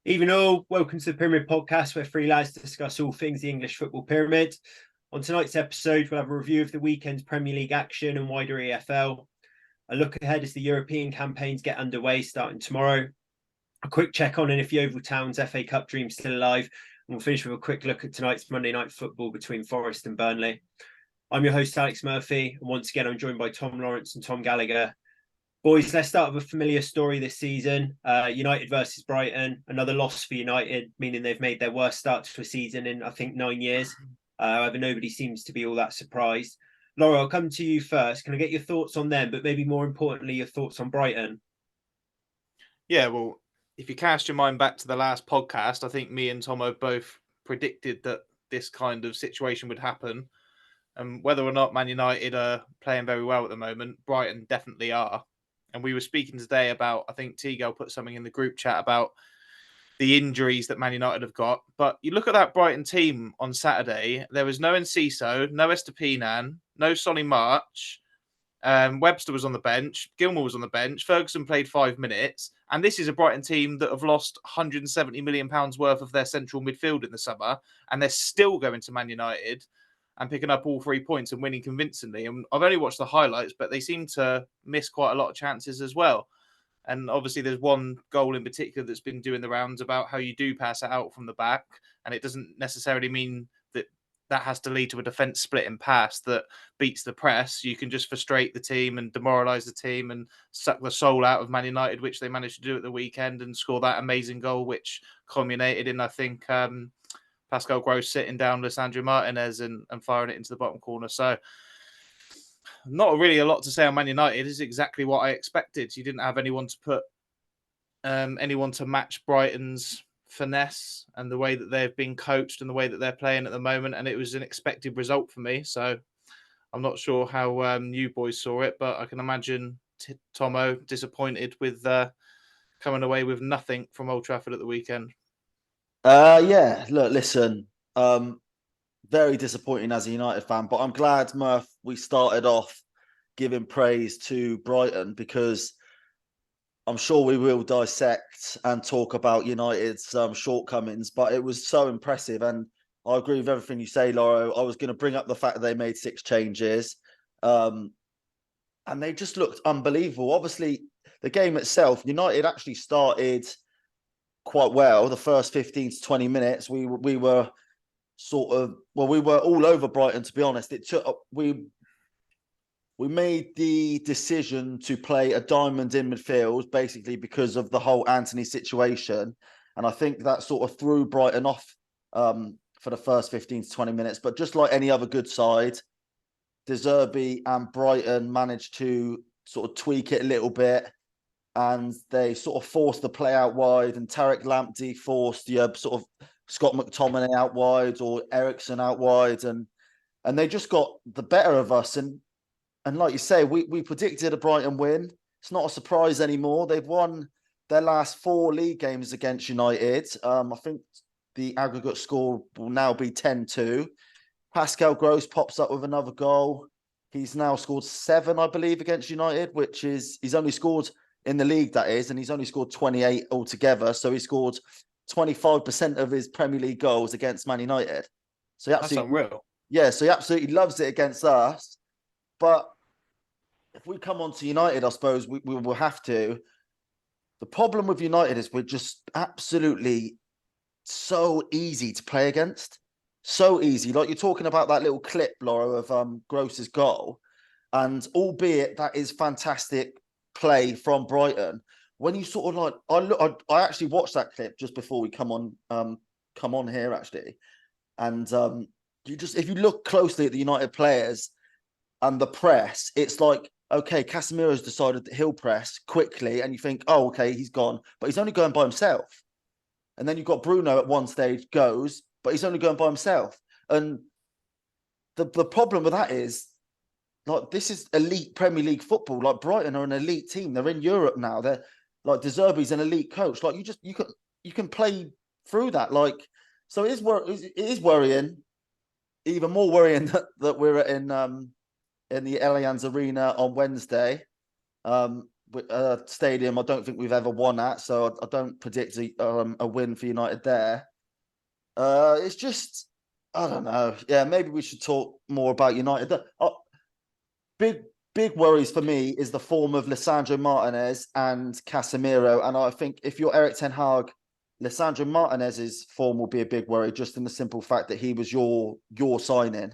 Even all, welcome to the Pyramid Podcast, where three lads discuss all things the English football pyramid. On tonight's episode, we'll have a review of the weekend's Premier League action and wider EFL, a look ahead as the European campaigns get underway starting tomorrow, a quick check on and if Yeovil Town's FA Cup dream's still alive, and we'll finish with a quick look at tonight's Monday night football between Forest and Burnley. I'm your host, Alex Murphy, and once again, I'm joined by Tom Lawrence and Tom Gallagher. Boys, let's start with a familiar story this season. United versus Brighton, another loss for United, meaning they've made their worst start to a season in, I think, 9 years. However, nobody seems to be all that surprised. Laura, I'll come to you first. Can I get your thoughts on them, but maybe more importantly, your thoughts on Brighton? Yeah, well, if you cast your mind back to the last podcast, I think me and Tomo both predicted that this kind of situation would happen. And whether or not Man United are playing very well at the moment, Brighton definitely are. And we were speaking today about, I think Teagle put something in the group chat about the injuries that Man United have got. But you look at that Brighton team on Saturday, there was no Enciso, no Estupiñán, no Solly March. Webster was on the bench. Gilmour was on the bench. Ferguson played 5 minutes. And this is a Brighton team that have lost £170 million worth of their central midfield in the summer. And they're still going to Man United and picking up all 3 points and winning convincingly. And I've only watched the highlights, but they seem to miss quite a lot of chances as well. And obviously there's one goal in particular that's been doing the rounds about how you do pass it out from the back. And it doesn't necessarily mean that has to lead to a defence split and pass that beats the press. You can just frustrate the team and demoralise the team and suck the soul out of Man United, which they managed to do at the weekend and score that amazing goal, which culminated in, I think, Pascal Gross sitting down Lissandro Martinez and firing it into the bottom corner. So not really a lot to say on Man United. It's exactly what I expected. You didn't have anyone to put anyone to match Brighton's finesse and the way that they've been coached and the way that they're playing at the moment, and it was an expected result for me. So I'm not sure how you boys saw it, but I can imagine Tomo disappointed with coming away with nothing from Old Trafford at the weekend. Yeah, look, listen, very disappointing as a United fan, but I'm glad, Murph, we started off giving praise to Brighton because I'm sure we will dissect and talk about United's shortcomings, but it was so impressive. And I agree with everything you say, Laura. I was going to bring up the fact that they made 6 changes and they just looked unbelievable. Obviously, the game itself, United actually started quite well. The first 15 to 20 minutes, we were we were all over Brighton, to be honest. We made the decision to play a diamond in midfield, basically because of the whole Anthony situation. And I think that sort of threw Brighton off for the first 15 to 20 minutes. But just like any other good side, Zerbi and Brighton managed to sort of tweak it a little bit. And they sort of forced the play out wide, and Tarek Lamptey forced the sort of Scott McTominay out wide or Ericsson out wide. And they just got the better of us. And like you say, we predicted a Brighton win. It's not a surprise anymore. They've won their last 4 league games against United. I think the aggregate score will now be 10-2. Pascal Gross pops up with another goal. He's now scored 7, I believe, against United, which is, he's only scored in the league, that is, and he's only scored 28 altogether. So he scored 25% of his Premier League goals against Man United. So That's unreal. Yeah, so he absolutely loves it against us. But if we come on to United, I suppose we will have to. The problem with United is we're just absolutely so easy to play against. So easy. Like you're talking about that little clip, Laura, of Gross's goal. And albeit that is fantastic play from Brighton, when you sort of like, I actually watched that clip just before we come on here, actually. And if you look closely at the United players and the press, it's like, okay, Casemiro's decided that he'll press quickly, and you think, oh, okay, he's gone, but he's only going by himself. And then you've got Bruno at one stage goes, but he's only going by himself. And the problem with that is, like, this is elite Premier League football. Like, Brighton are an elite team. They're in Europe now. They're like, Zerbi's an elite coach. Like, you can play through that. Like, so it is worrying. Even more worrying that we're in the Allianz Arena on Wednesday. stadium I don't think we've ever won at, so I don't predict a win for United there. It's just, I don't know. Yeah, maybe we should talk more about United. Big worries for me is the form of Lisandro Martinez and Casemiro. And I think if you're Eric Ten Hag, Lisandro Martinez's form will be a big worry, just in the simple fact that he was your signing.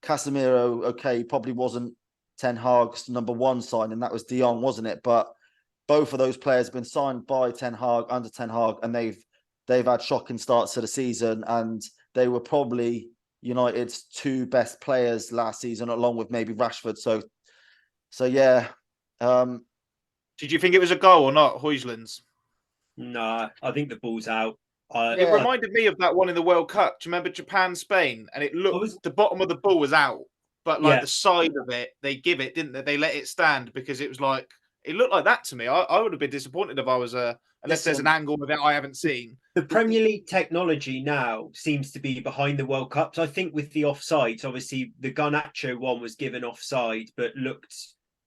Casemiro, okay, probably wasn't Ten Hag's number one signing. That was De Jong, wasn't it? But both of those players have been signed by Ten Hag, under Ten Hag, and they've had shocking starts to the season, and they were probably United's two best players last season, along with maybe Rashford. So yeah. Did you think it was a goal or not, Højlund's? No, I think the ball's out. It reminded me of that one in the World Cup. Do you remember Japan-Spain? And it looked, the bottom of the ball was out, but like the side of it, they give it, didn't they? They let it stand because it was like, it looked like that to me. I would have been disappointed if I was unless there's an angle that I haven't seen. The Premier League technology now seems to be behind the World Cups. I think with the offsides, obviously the Garnacho one was given offside, but looked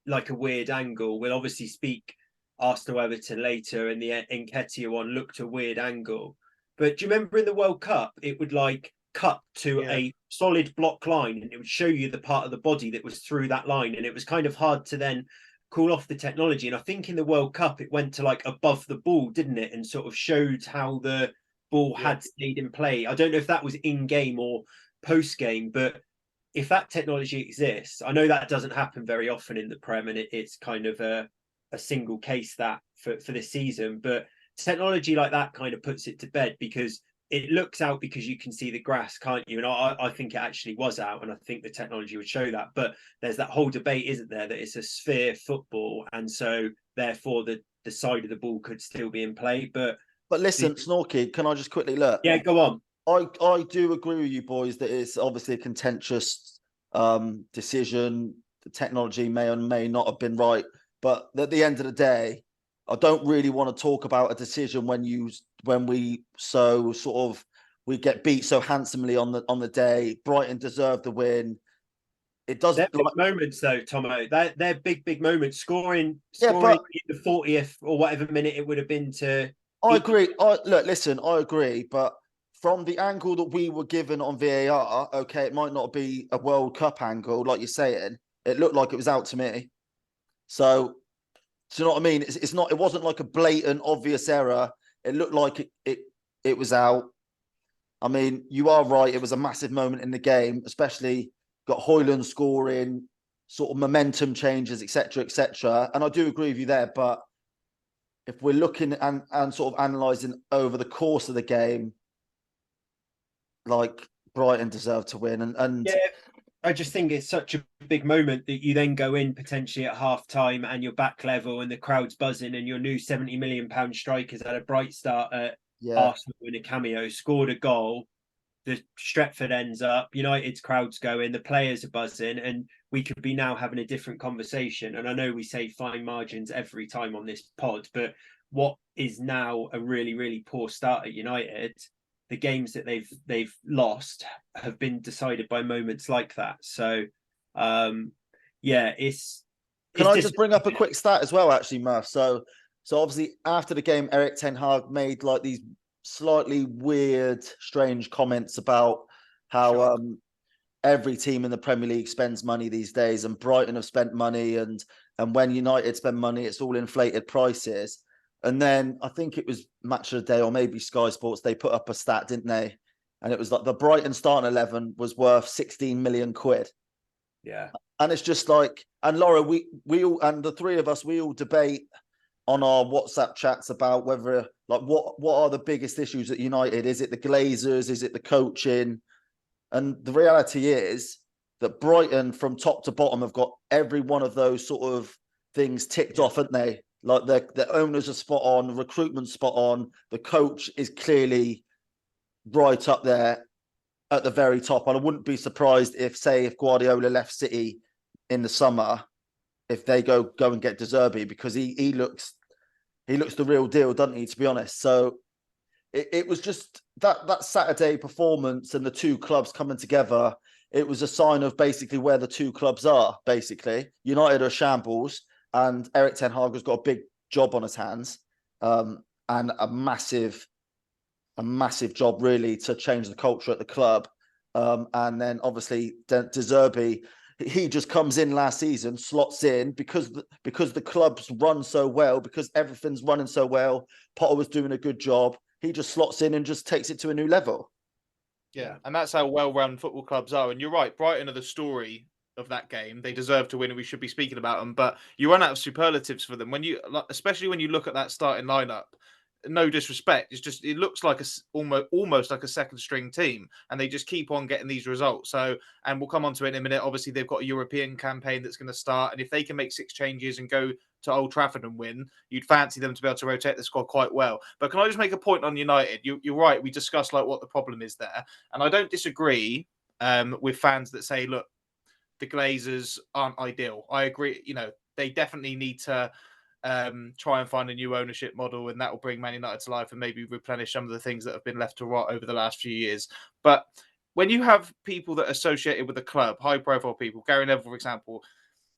like a weird angle. We'll obviously speak Arsenal Everton later, and the Nketiah one looked a weird angle. But do you remember in the World Cup, it would like cut to a solid block line, and it would show you the part of the body that was through that line, and it was kind of hard to then call off the technology. And I think in the World Cup, it went to like above the ball, didn't it? And sort of showed how the ball had stayed in play. I don't know if that was in game or post game, but if that technology exists, I know that doesn't happen very often in the Prem, and it's kind of a single case that for this season. But technology like that kind of puts it to bed, because it looks out because you can see the grass, can't you? And I think it actually was out, and I think the technology would show that. But there's that whole debate, isn't there, that it's a sphere football, and so therefore the side of the ball could still be in play. But listen, Snorky, can I just quickly look? Yeah, go on. I do agree with you boys that it's obviously a contentious decision. The technology may or may not have been right, but at the end of the day, I don't really want to talk about a decision when we get beat so handsomely on the day. Brighton deserved the win. It doesn't. They're big moments though, Tomo. They're big moments. Scoring in the 40th or whatever minute it would have been to. I agree. Listen, I agree, but from the angle that we were given on VAR, okay, it might not be a World Cup angle, like you're saying. It looked like it was out to me. So, do you know what I mean? It's not. It wasn't like a blatant, obvious error. It looked like it was out. I mean, you are right. It was a massive moment in the game, especially got Højlund scoring, sort of momentum changes, etc., etc. And I do agree with you there. But if we're looking and sort of analysing over the course of the game, like Brighton deserved to win, and yeah. I just think it's such a big moment that you then go in potentially at half time and you're back level and the crowd's buzzing, and your new £70 million striker's had a bright start at Arsenal in a cameo, scored a goal. The Stretford ends up, United's crowd's going, the players are buzzing, and we could be now having a different conversation. And I know we say fine margins every time on this pod, but what is now a really, really poor start at United, the games that they've lost have been decided by moments like that. So, it's. Can I just bring up a quick stat as well, actually, Murph? So obviously after the game, Eric Ten Hag made like these slightly weird, strange comments about how every team in the Premier League spends money these days, and Brighton have spent money, and when United spend money, it's all inflated prices. And then I think it was Match of the Day or maybe Sky Sports, they put up a stat, didn't they? And it was like the Brighton starting 11 was worth 16 million quid. Yeah. And it's just like, and Laura, we all, and the three of us, we all debate on our WhatsApp chats about whether, like, what are the biggest issues at United? Is it the Glazers? Is it the coaching? And the reality is that Brighton from top to bottom have got every one of those sort of things ticked off, haven't they? Like the owners are spot on, the recruitment spot on, the coach is clearly right up there at the very top. And I wouldn't be surprised if Guardiola left City in the summer, if they go and get Zerbi, because he looks the real deal, doesn't he, to be honest? So it was just that Saturday performance and the two clubs coming together, it was a sign of basically where the two clubs are, basically. United are shambles, and Eric Ten Hag has got a big job on his hands, and a massive job really to change the culture at the club. And then obviously Zerbi, he just comes in last season, slots in because the club's run so well, because everything's running so well. Potter was doing a good job. He just slots in and just takes it to a new level. Yeah, and that's how well-run football clubs are. And you're right, Brighton are the story of that game. They deserve to win, and we should be speaking about them. But you run out of superlatives for them especially when you look at that starting lineup. No disrespect, it looks like almost like a second string team, and they just keep on getting these results. So, and we'll come on to it in a minute. Obviously, they've got a European campaign that's going to start, and if they can make 6 changes and go to Old Trafford and win, you'd fancy them to be able to rotate the squad quite well. But can I just make a point on United? You're right. We discussed like what the problem is there, and I don't disagree with fans that say, look, the Glazers aren't ideal. I agree. They definitely need to try and find a new ownership model, and that will bring Man United to life and maybe replenish some of the things that have been left to rot over the last few years. But when you have people that are associated with the club, high-profile people, Gary Neville, for example,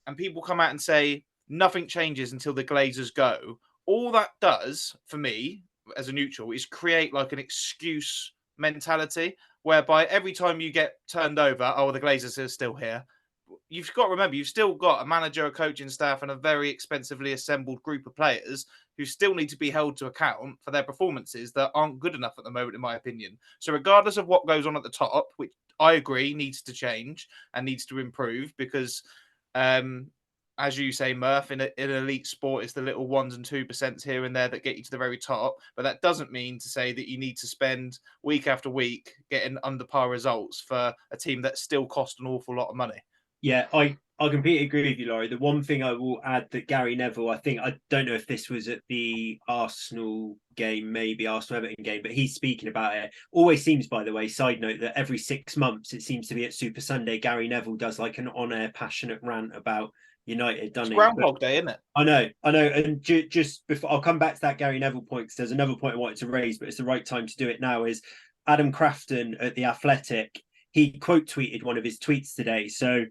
and people come out and say nothing changes until the Glazers go, all that does for me as a neutral is create like an excuse mentality whereby every time you get turned over, oh, the Glazers are still here. You've got to remember, you've still got a manager, a coaching staff, and a very expensively assembled group of players who still need to be held to account for their performances that aren't good enough at the moment, in my opinion. So regardless of what goes on at the top, which I agree needs to change and needs to improve, because as you say, Murph, in an elite sport, it's the little 1% and 2% here and there that get you to the very top. But that doesn't mean to say that you need to spend week after week getting under par results for a team that still cost an awful lot of money. Yeah, I completely agree with you, Laurie. The one thing I will add that Gary Neville, I don't know if this was at the Arsenal game, maybe Arsenal-Everton game, but he's speaking about it. Always seems, by the way, side note, that every 6 months, it seems to be at Super Sunday, Gary Neville does like an on-air passionate rant about United, doesn't he? Groundhog Day, isn't it? I know. And just before, I'll come back to that Gary Neville point, because there's another point I wanted to raise, but it's the right time to do it now, is Adam Crafton at The Athletic. He quote tweeted one of his tweets today. So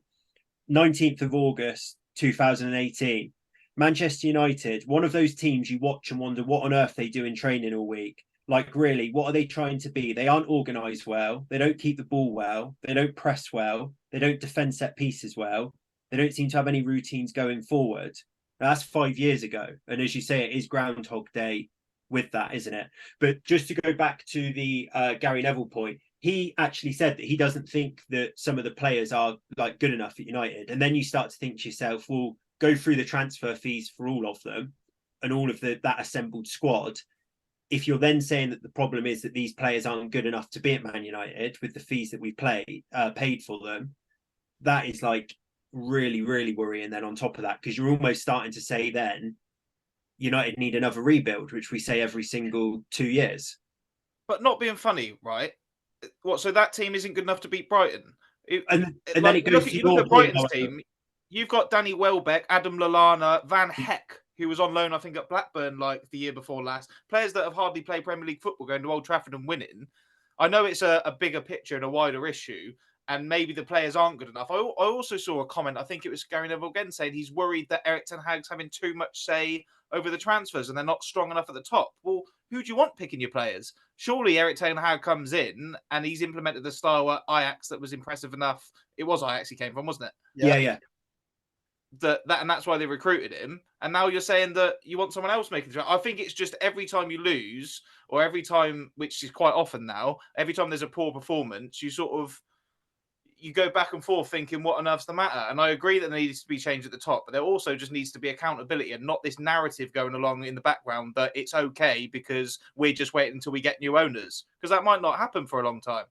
19th of August, 2018, Manchester United, one of those teams you watch and wonder what on earth they do in training all week. Like, really, what are they trying to be? They aren't organised well. They don't keep the ball well. They don't press well. They don't defend set pieces well. They don't seem to have any routines going forward. Now, that's 5 years ago. And as you say, it is Groundhog Day with that, isn't it? But just to go back to the Gary Neville point, he actually said that he doesn't think that some of the players are like good enough at United. And then you start to think to yourself, well, go through the transfer fees for all of them and all of that assembled squad. If you're then saying that the problem is that these players aren't good enough to be at Man United with the fees that we paid for them, that is like really, really worrying then on top of that, because you're almost starting to say then United need another rebuild, which we say every single 2 years. But not being funny, right? What? So that team isn't good enough to beat Brighton. And then it goes you look at Brighton's team. You've got Danny Welbeck, Adam Lallana, Van Heck, who was on loan, I think, at Blackburn like the year before last. Players that have hardly played Premier League football going to Old Trafford and winning. I know it's a bigger picture and a wider issue, and maybe the players aren't good enough. I also saw a comment, I think it was Gary Neville again, saying he's worried that Eric Ten Hag's having too much say over the transfers and they're not strong enough at the top. Well, who do you want picking your players? Surely Eric Ten Hag comes in and he's implemented the style at Ajax that was impressive enough. It was Ajax he came from, wasn't it? Yeah. And that's why they recruited him. And now you're saying that you want someone else making the transfer. I think it's just every time you lose, or every time, which is quite often now, every time there's a poor performance, you go back and forth thinking, what on earth's the matter? And I agree that there needs to be change at the top, but there also just needs to be accountability and not this narrative going along in the background that it's okay because we're just waiting until we get new owners, because that might not happen for a long time.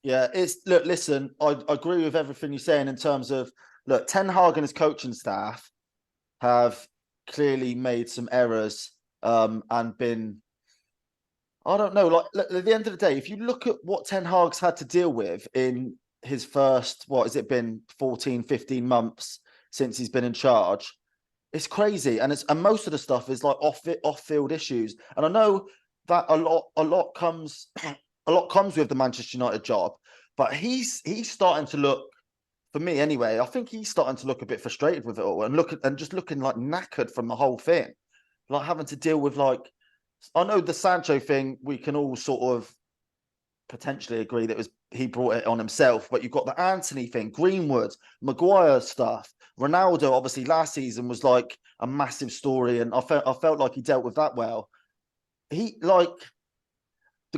Yeah, listen, I agree with everything you're saying in terms of, look, Ten Hag and his coaching staff have clearly made some errors and been, I don't know, like at the end of the day, if you look at what Ten Hag's had to deal with in his first, what has it been, 14, 15 months since he's been in charge, it's crazy. And most of the stuff is like off-field issues. And I know that a lot comes with the Manchester United job, but he's starting to look for me anyway, I think he's starting to look a bit frustrated with it all and just looking like knackered from the whole thing. Like having to deal with I know the Sancho thing, we can all sort of potentially agree that he brought it on himself, but you've got the Anthony thing, Greenwood, Maguire stuff, Ronaldo obviously last season was like a massive story, and I felt like he dealt with that well. The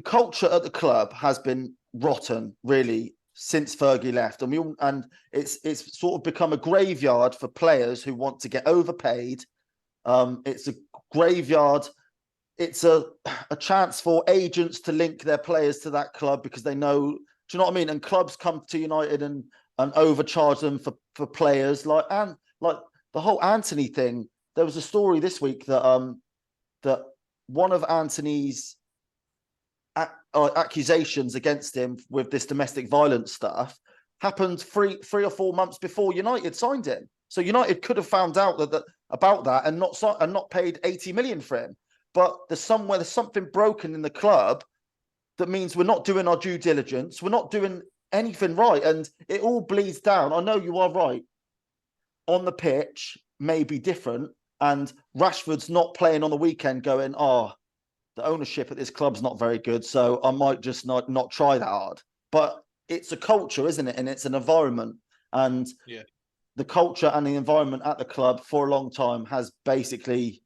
culture at the club has been rotten really since Fergie left, and it's sort of become a graveyard for players who want to get overpaid. It's a graveyard. It's a chance for agents to link their players to that club because they know. Do you know what I mean? And clubs come to United and overcharge them for players like the whole Anthony thing. There was a story this week that one of Anthony's accusations against him with this domestic violence stuff happened 3 or 4 months before United signed him. So United could have found out about that and not paid 80 million for him. But there's something broken in the club that means we're not doing our due diligence. We're not doing anything right. And it all bleeds down. I know you are right. On the pitch may be different. And Rashford's not playing on the weekend going, the ownership at this club's not very good, so I might just not try that hard. But it's a culture, isn't it? And it's an environment. And the culture and the environment at the club for a long time has basically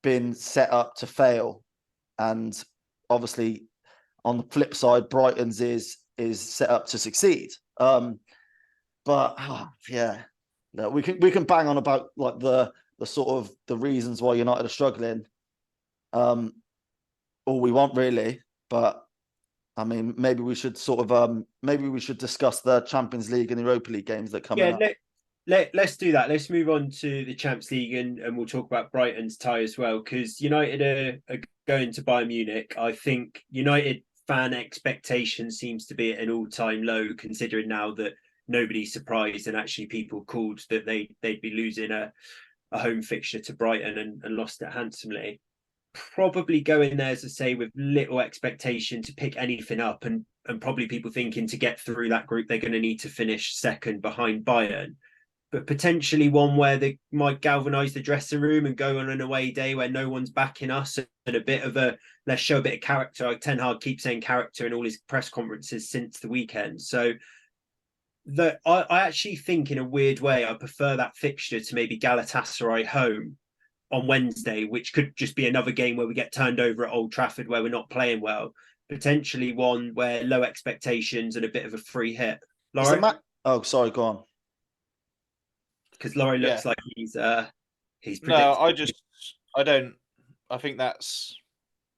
been set up to fail. And obviously, on the flip side, Brighton's is set up to succeed. We can bang on about like the sort of the reasons why United are struggling. All we want really, but I mean, maybe we should discuss the Champions League and the Europa League games that come up. Let's do that. Let's move on to the Champions League and we'll talk about Brighton's tie as well, because United are going to Bayern Munich. I think United fan expectation seems to be at an all-time low, considering now that nobody's surprised and actually people called that they'd be losing a home fixture to Brighton and lost it handsomely. Probably going there, as I say, with little expectation to pick anything up, and probably people thinking to get through that group they're going to need to finish second behind Bayern, but potentially one where they might galvanise the dressing room and go on an away day where no one's backing us, and a bit of let's show a bit of character. Like Ten Hag keeps saying character in all his press conferences since the weekend. So I actually think in a weird way I prefer that fixture to maybe Galatasaray home on Wednesday, which could just be another game where we get turned over at Old Trafford where we're not playing well. Potentially one where low expectations and a bit of a free hit. Laurie? Sorry, go on. Because Laurie looks like he's predicting. No, I think that's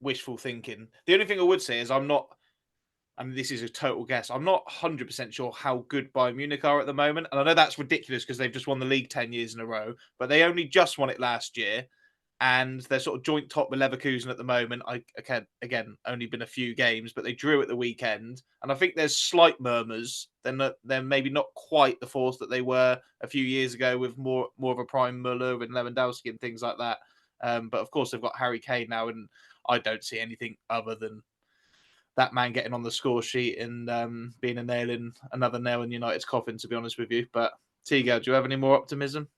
wishful thinking. The only thing I would say is this is a total guess. I'm not 100% sure how good Bayern Munich are at the moment. And I know that's ridiculous because they've just won the league 10 years in a row, but they only just won it last year. And they're sort of joint top with Leverkusen at the moment. Again, only been a few games, but they drew at the weekend. And I think there's slight murmurs. They're maybe not quite the force that they were a few years ago with more of a prime Müller and Lewandowski and things like that. But of course, they've got Harry Kane now, and I don't see anything other than that man getting on the score sheet and being another nail in United's coffin, to be honest with you. But Tigo, do you have any more optimism?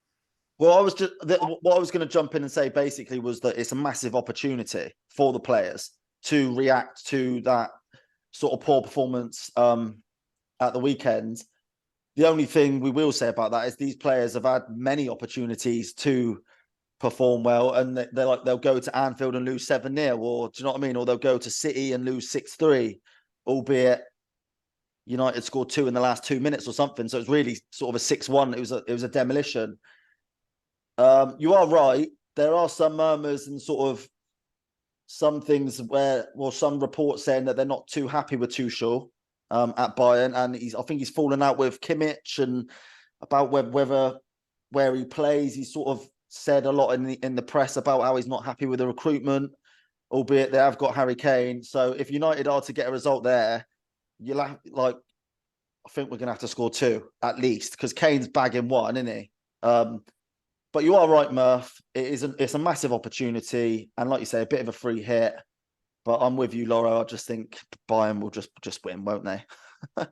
Well, what I was going to jump in and say basically was that it's a massive opportunity for the players to react to that sort of poor performance at the weekend. The only thing we will say about that is these players have had many opportunities to perform well, and they'll go to Anfield and lose 7-0, or do you know what I mean? Or they'll go to City and lose 6-3, albeit United scored 2 in the last 2 minutes or something. So it's really sort of a 6-1. It was a demolition. You are right. There are some murmurs and sort of some things some reports saying that they're not too happy with Tuchel at Bayern, and I think he's fallen out with Kimmich and about where he plays. He's sort of said a lot in the press about how he's not happy with the recruitment, albeit they have got Harry Kane. So if United are to get a result there, I think we're going to have to score 2 at least, because Kane's bagging 1, isn't he? But you are right, Murph. It's a massive opportunity, and like you say, a bit of a free hit. But I'm with you, Laura. I just think Bayern will just win, won't they?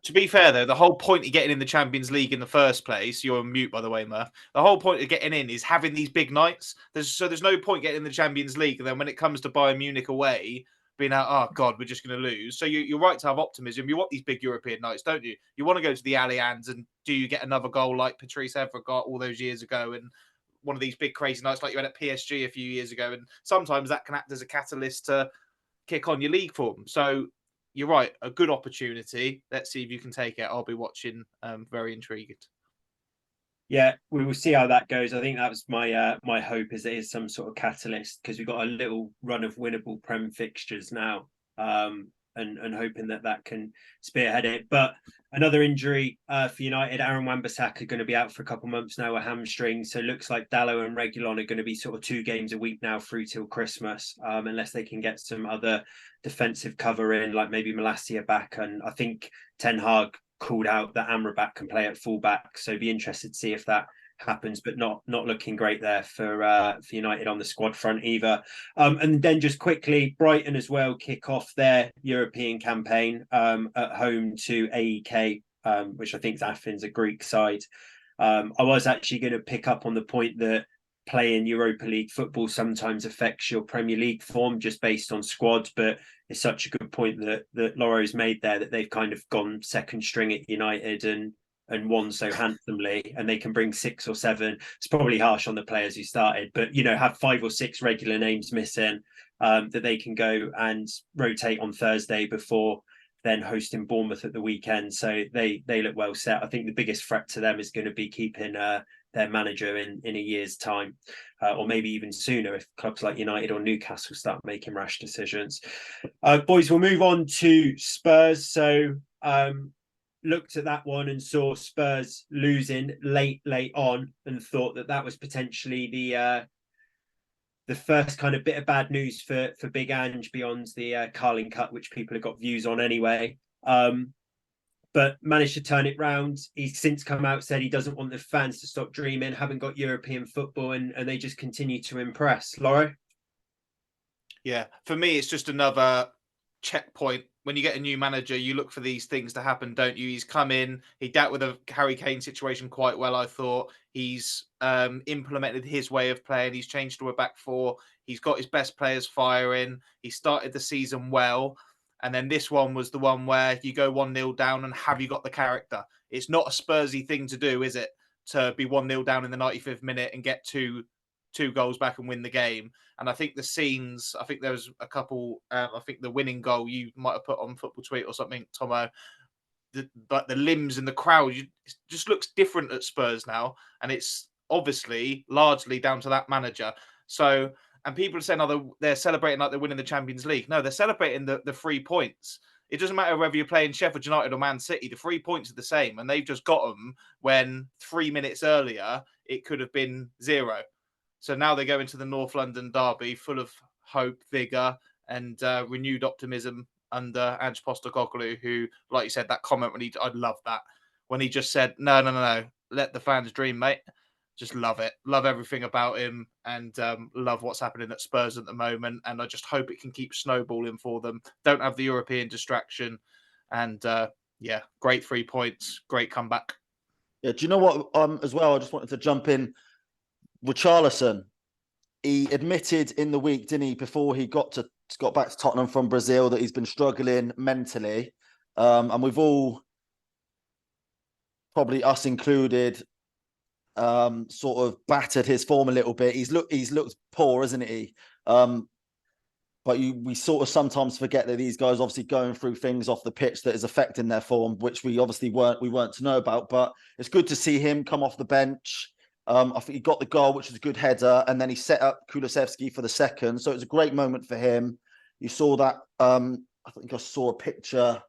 To be fair, though, the whole point of getting in the Champions League in the first place, you're on mute, by the way, Murph. The whole point of getting in is having these big nights. There's no point getting in the Champions League. And then when it comes to Bayern Munich away, being out, oh, God, we're just going to lose. So you're right to have optimism. You want these big European nights, don't you? You want to go to the Allianz and do you get another goal like Patrice Evra got all those years ago and one of these big crazy nights like you had at PSG a few years ago. And sometimes that can act as a catalyst to kick on your league form. So you're right, a good opportunity. Let's see if you can take it. I'll be watching, very intrigued. Yeah, we will see how that goes. I think that was my hope, is it is some sort of catalyst, because we've got a little run of winnable Prem fixtures now, and hoping that can spearhead it. But another injury for United, Aaron Wan-Bissaka going to be out for a couple of months now with hamstring. So it looks like Dalot and Reguilon are going to be sort of 2 games a week now through till Christmas, unless they can get some other defensive cover in, like maybe Malacia back. And I think Ten Hag called out that Amrabat can play at fullback, so be interested to see if that happens, but not looking great there for United on the squad front either. And then just quickly, Brighton as well kick off their European campaign at home to AEK, which I think is Athens, a Greek side. I was actually going to pick up on the point that playing Europa League football sometimes affects your Premier League form just based on squad, but it's such a good point that Loro's made there, that they've kind of gone second string at United and won so handsomely, and they can bring 6 or 7. It's probably harsh on the players who started, but have 5 or 6 regular names missing, that they can go and rotate on Thursday before then hosting Bournemouth at the weekend. So they look well set. I think the biggest threat to them is going to be keeping their manager in a year's time, or maybe even sooner if clubs like United or Newcastle start making rash decisions. Boys, we'll move on to Spurs. So looked at that one and saw Spurs losing late on, and thought that was potentially the first kind of bit of bad news for Big Ange beyond the Carling Cup, which people have got views on anyway. But managed to turn it round. He's since come out, said he doesn't want the fans to stop dreaming, haven't got European football, and they just continue to impress. Lauro? Yeah, for me, it's just another checkpoint. When you get a new manager, you look for these things to happen, don't you? He's come in, he dealt with a Harry Kane situation quite well, I thought. He's implemented his way of playing. He's changed to a back 4. He's got his best players firing. He started the season well. And then this one was the one where you go 1-0 down, and have you got the character? It's not a Spursy thing to do, is it? To be 1-0 down in the 95th minute and get two goals back and win the game. And I think the scenes, I think there was a couple, I think the winning goal you might have put on Football Tweet or something, Tomo, the limbs in the crowd, it just looks different at Spurs now. And it's obviously largely down to that manager. So, and people are saying, oh, they're celebrating like they're winning the Champions League. No, they're celebrating the 3 points. It doesn't matter whether you're playing Sheffield United or Man City. The 3 points are the same, and they've just got them when 3 minutes earlier it could have been 0. So now they go into the North London derby full of hope, vigour, and renewed optimism under Ange Postecoglou, who, like you said, that comment I love that when he just said, no, let the fans dream, mate. Just love it. Love everything about him, and love what's happening at Spurs at the moment. And I just hope it can keep snowballing for them. Don't have the European distraction. And great 3 points. Great comeback. Yeah, do you know what? As well, I just wanted to jump in. Richarlison, he admitted in the week, didn't he, before he got back to Tottenham from Brazil, that he's been struggling mentally. And we've all, probably us included, sort of battered his form a little bit. He's looked poor, isn't he? But we sort of sometimes forget that these guys obviously going through things off the pitch that is affecting their form, which we obviously weren't to know about. But it's good to see him come off the bench. I think he got the goal, which was a good header, and then he set up Kulusevski for the second. So it was a great moment for him. You saw that. I think I saw a picture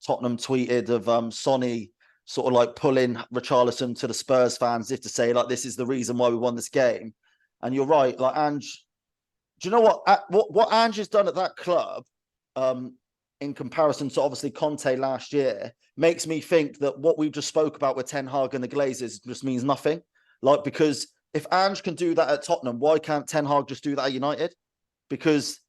Tottenham tweeted of Sonny sort of like pulling Richarlison to the Spurs fans, if to say, like, this is the reason why we won this game. And you're right, like Ange. Do you know what Ange has done at that club, in comparison to obviously Conte last year, makes me think that what we just spoke about with Ten Hag and the Glazers just means nothing. Like, because if Ange can do that at Tottenham, why can't Ten Hag just do that at United? Because,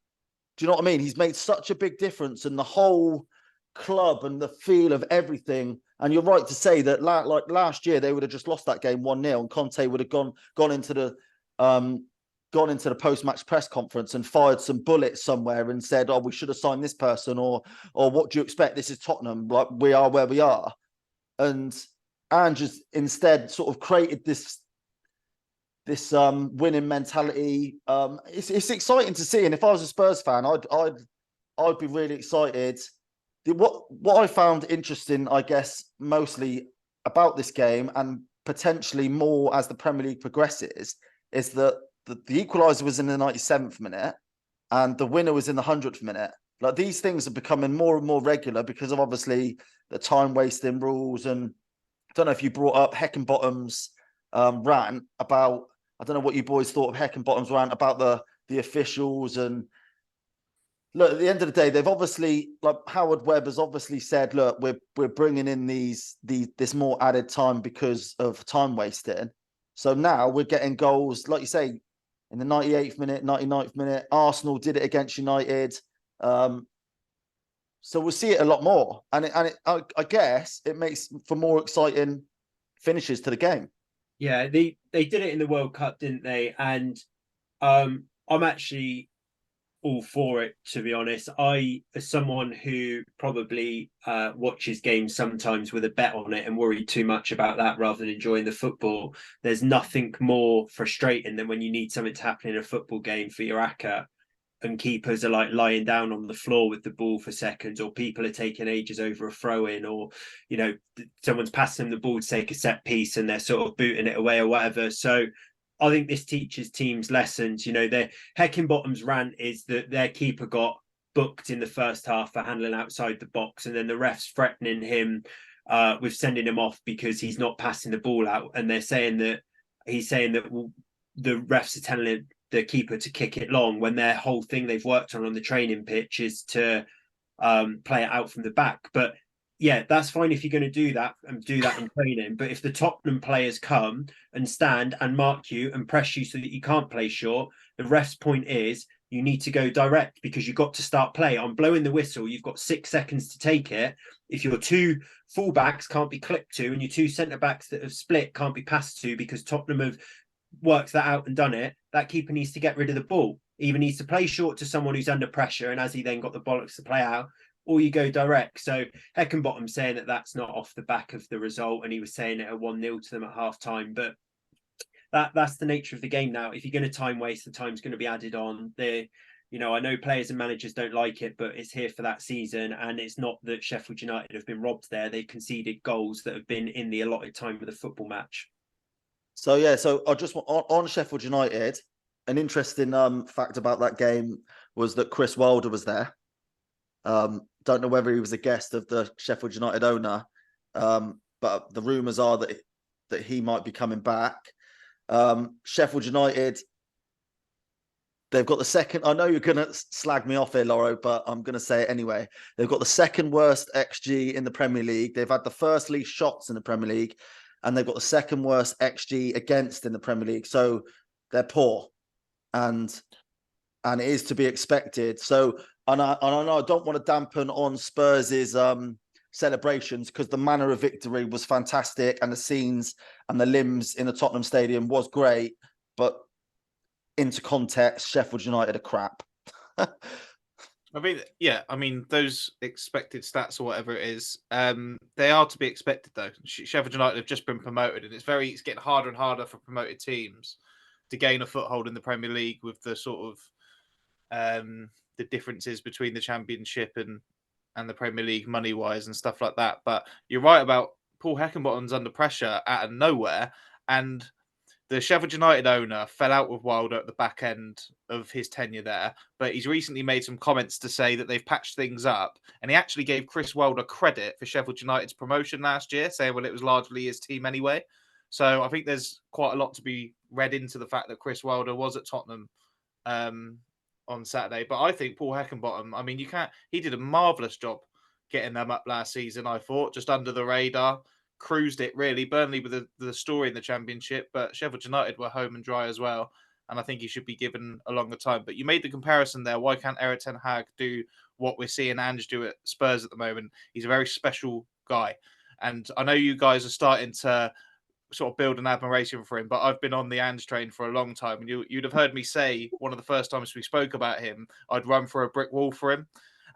do you know what I mean? He's made such a big difference, and the whole club and the feel of everything. And you're right to say that like last year, they would have just lost that game 1-0 and Conte would have gone into the post-match press conference and fired some bullets somewhere and said, oh, we should have signed this person, or what do you expect? This is Tottenham, like we are where we are. And Ange has instead sort of created this winning mentality. It's exciting to see. And if I was a Spurs fan, I'd be really excited. What I found interesting, I guess, mostly about this game and potentially more as the Premier League progresses, is that the equaliser was in the 97th minute and the winner was in the 100th minute. Like, these things are becoming more and more regular because of obviously the time wasting rules. And I don't know if you brought up Heckingbottom's rant about, I don't know what you boys thought of Heckingbottom's rant about the officials. And look, at the end of the day, they've obviously, like Howard Webb has obviously said, look, we're bringing in this more added time because of time wasting. So now we're getting goals, like you say, in the 98th minute, 99th minute. Arsenal did it against United. So we'll see it a lot more. And I guess it makes for more exciting finishes to the game. Yeah, they did it in the World Cup, didn't they? And I'm actually all for it, to be honest. I, as someone who probably watches games sometimes with a bet on it and worried too much about that rather than enjoying the football, there's nothing more frustrating than when you need something to happen in a football game for your ACCA and keepers are like lying down on the floor with the ball for seconds, or people are taking ages over a throw-in, or someone's passing them the ball to take a set piece and they're sort of booting it away or whatever. So I think this teaches teams lessons. Their Heckingbottom's rant is that their keeper got booked in the first half for handling outside the box, and then the refs threatening him with sending him off because he's not passing the ball out, and they're saying that the refs are telling the keeper to kick it long, when their whole thing they've worked on the training pitch is to play it out from the back. But yeah, that's fine if you're going to do that and do that in training. But if the Tottenham players come and stand and mark you and press you so that you can't play short, the ref's point is you need to go direct because you've got to start play. I'm blowing the whistle. You've got 6 seconds to take it. If your 2 fullbacks can't be clipped to and your 2 centre-backs that have split can't be passed to because Tottenham have worked that out and done it, that keeper needs to get rid of the ball. He either needs to play short to someone who's under pressure, and has he then got the bollocks to play out, or you go direct. So Heckingbottom saying that that's not off the back of the result, and he was saying it at 1-0 to them at half time. But that's the nature of the game now. If you're going to time waste, the time's going to be added on. I know players and managers don't like it, but it's here for that season. And it's not that Sheffield United have been robbed there. They've conceded goals that have been in the allotted time of the football match. So yeah, so I just want on Sheffield United, an interesting fact about that game was that Chris Wilder was there. Don't know whether he was a guest of the Sheffield United owner, but the rumours are that he might be coming back. Sheffield United, they've got the second. I know you're going to slag me off here, Lauro, but I'm going to say it anyway. They've got the second worst XG in the Premier League. They've had the first least shots in the Premier League, and they've got the second worst XG against in the Premier League. So they're poor, and it is to be expected. So, and I know I don't want to dampen on Spurs' celebrations, because the manner of victory was fantastic and the scenes and the limbs in the Tottenham Stadium was great. But into context, Sheffield United are crap. I mean, those expected stats or whatever it is, they are to be expected, though. Sheffield United have just been promoted, and it's getting harder and harder for promoted teams to gain a foothold in the Premier League with the sort of the differences between the Championship and the Premier League money-wise and stuff like that. But you're right about Paul Heckingbottom's under pressure out of nowhere, and the Sheffield United owner fell out with Wilder at the back end of his tenure there, but he's recently made some comments to say that they've patched things up, and he actually gave Chris Wilder credit for Sheffield United's promotion last year, saying, well, it was largely his team anyway. So I think there's quite a lot to be read into the fact that Chris Wilder was at Tottenham on Saturday. But I think Paul Heckingbottom, I mean, he did a marvellous job getting them up last season, I thought, just under the radar. Cruised it, really. Burnley with the story in the Championship, but Sheffield United were home and dry as well. and I think he should be given a longer time. But you made the comparison there. Why can't Erik ten Hag do what we're seeing Ange do at Spurs at the moment? He's a very special guy. And I know you guys are starting to sort of build an admiration for him, but I've been on the Ange train for a long time. And you'd have heard me say one of the first times we spoke about him, I'd run for a brick wall for him.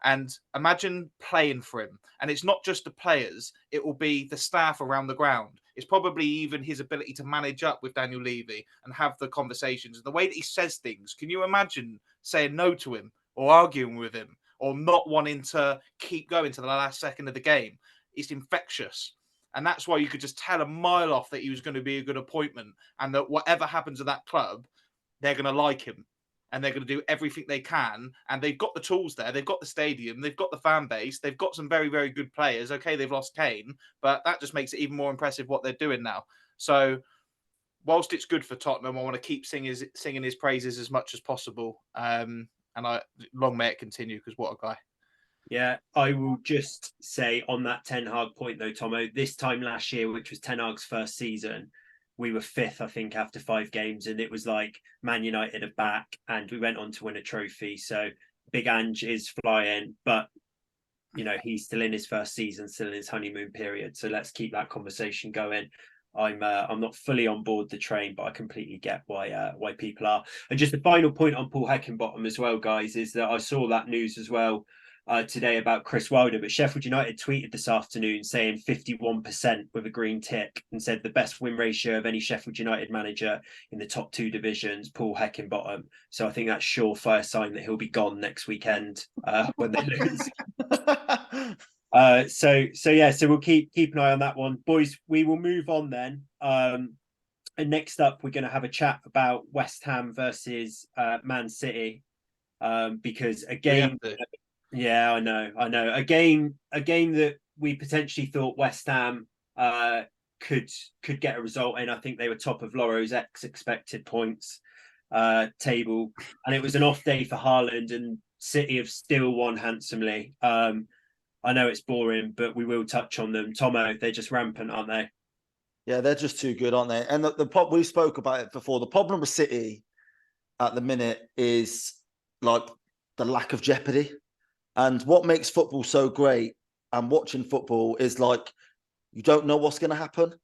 And imagine playing for him. And it's not just the players, it will be the staff around the ground. It's probably even his ability to manage up with Daniel Levy and have the conversations. The way that he says things, can you imagine saying no to him or arguing with him or not wanting to keep going to the last second of the game? It's infectious. And that's why you could just tell a mile off that he was going to be a good appointment and that whatever happens at that club, they're going to like him. And they're going to do everything they can. And they've got the tools there. They've got the stadium. They've got the fan base. They've got some very, very good players. Okay, they've lost Kane, but that just makes it even more impressive what they're doing now. So whilst it's good for Tottenham, I want to keep singing his praises as much as possible. And long may it continue, because what a guy. Yeah, I will just say on that Ten Hag point, though, Tomo, this time last year, which was Ten Hag's first season, we were fifth, I think, after 5 games. And it was like Man United are back and we went on to win a trophy. So Big Ange is flying, but, he's still in his first season, still in his honeymoon period. So let's keep that conversation going. I'm not fully on board the train, but I completely get why people are. And just the final point on Paul Heckingbottom as well, guys, is that I saw that news as well today about Chris Wilder, but Sheffield United tweeted this afternoon saying 51% with a green tick and said the best win ratio of any Sheffield United manager in the top 2 divisions, Paul Heckingbottom. So I think that's surefire sign that he'll be gone next weekend when they lose. So we'll keep an eye on that one, boys. We will move on then. And next up, we're going to have a chat about West Ham versus Man City, because again. Yeah, I know. A game that we potentially thought West Ham could get a result in. I think they were top of Loro's expected points table, and it was an off day for Haaland, and City have still won handsomely. I know it's boring, but we will touch on them. Tomo, they're just rampant, aren't they? Yeah, they're just too good, aren't they? And we spoke about it before. The problem with City at the minute is like the lack of jeopardy. And what makes football so great and watching football is like you don't know what's going to happen.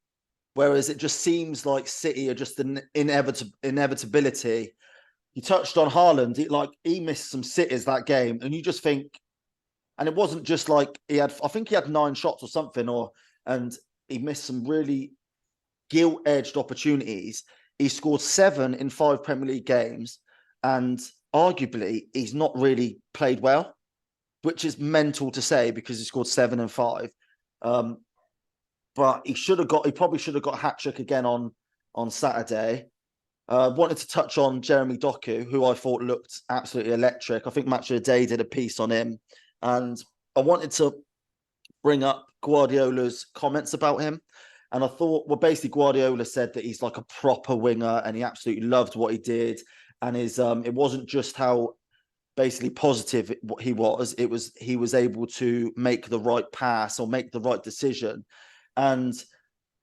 Whereas it just seems like City are just an inevitability. You touched on Haaland. He missed some sitters that game. And you just think, and it wasn't just like I think he had 9 shots or something, and he missed some really gilt-edged opportunities. He scored 7 in 5 Premier League games. And arguably, he's not really played well, which is mental to say because he scored 7 and 5. But he probably should have got a hat-trick again on Saturday. Wanted to touch on Jeremy Doku, who I thought looked absolutely electric. I think Match of the Day did a piece on him. And I wanted to bring up Guardiola's comments about him. And I thought, basically Guardiola said that he's like a proper winger and he absolutely loved what he did. And it wasn't just how basically positive he was. He was able to make the right pass or make the right decision. And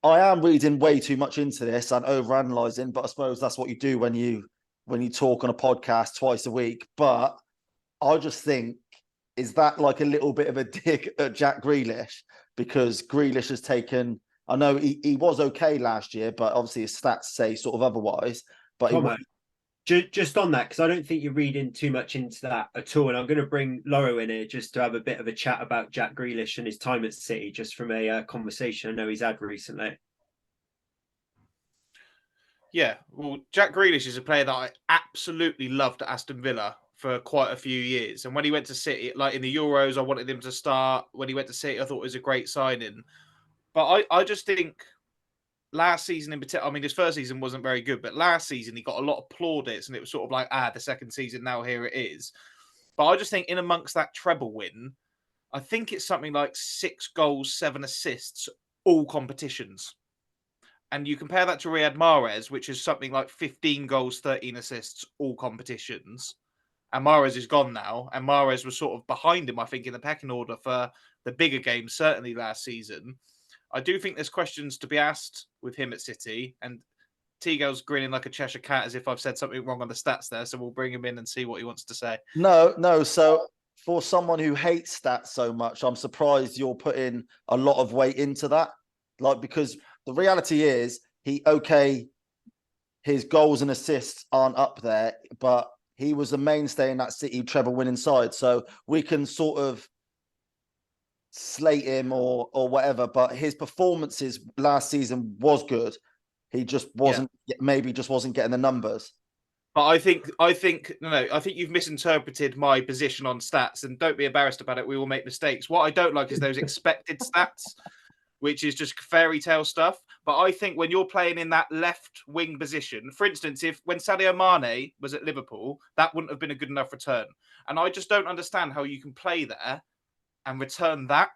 I am reading way too much into this and overanalyzing, but I suppose that's what you do when you talk on a podcast twice a week. But I just think, is that like a little bit of a dig at Jack Grealish? Because Grealish has taken, I know he was okay last year, but obviously his stats say sort of otherwise. But just on that, because I don't think you're reading too much into that at all. And I'm going to bring Loro in here just to have a bit of a chat about Jack Grealish and his time at City, just from a conversation I know he's had recently. Yeah, well, Jack Grealish is a player that I absolutely loved at Aston Villa for quite a few years. And when he went to City, like in the Euros, I wanted him to start. When he went to City, I thought it was a great signing. But I just think last season in particular, I mean, his first season wasn't very good, but last season he got a lot of plaudits and it was sort of like, the second season, now here it is. But I just think in amongst that treble win, I think it's something like 6 goals, 7 assists, all competitions. And you compare that to Riyad Mahrez, which is something like 15 goals, 13 assists, all competitions. And Mahrez is gone now. And Mahrez was sort of behind him, I think, in the pecking order for the bigger games, certainly last season. I do think there's questions to be asked with him at City. And Teague's grinning like a Cheshire cat as if I've said something wrong on the stats there. So we'll bring him in and see what he wants to say. No. So for someone who hates stats so much, I'm surprised you're putting a lot of weight into that. Like, because the reality is his goals and assists aren't up there, but he was the mainstay in that City treble winning side. So we can sort of slate him or whatever, but his performances last season was good. He just wasn't, maybe just wasn't getting the numbers. But I think you've misinterpreted my position on stats, and don't be embarrassed about it. We will make mistakes. What I don't like is those expected stats, which is just fairy tale stuff. But I think when you're playing in that left wing position, for instance, when Sadio Mane was at Liverpool, that wouldn't have been a good enough return. And I just don't understand how you can play there and return that.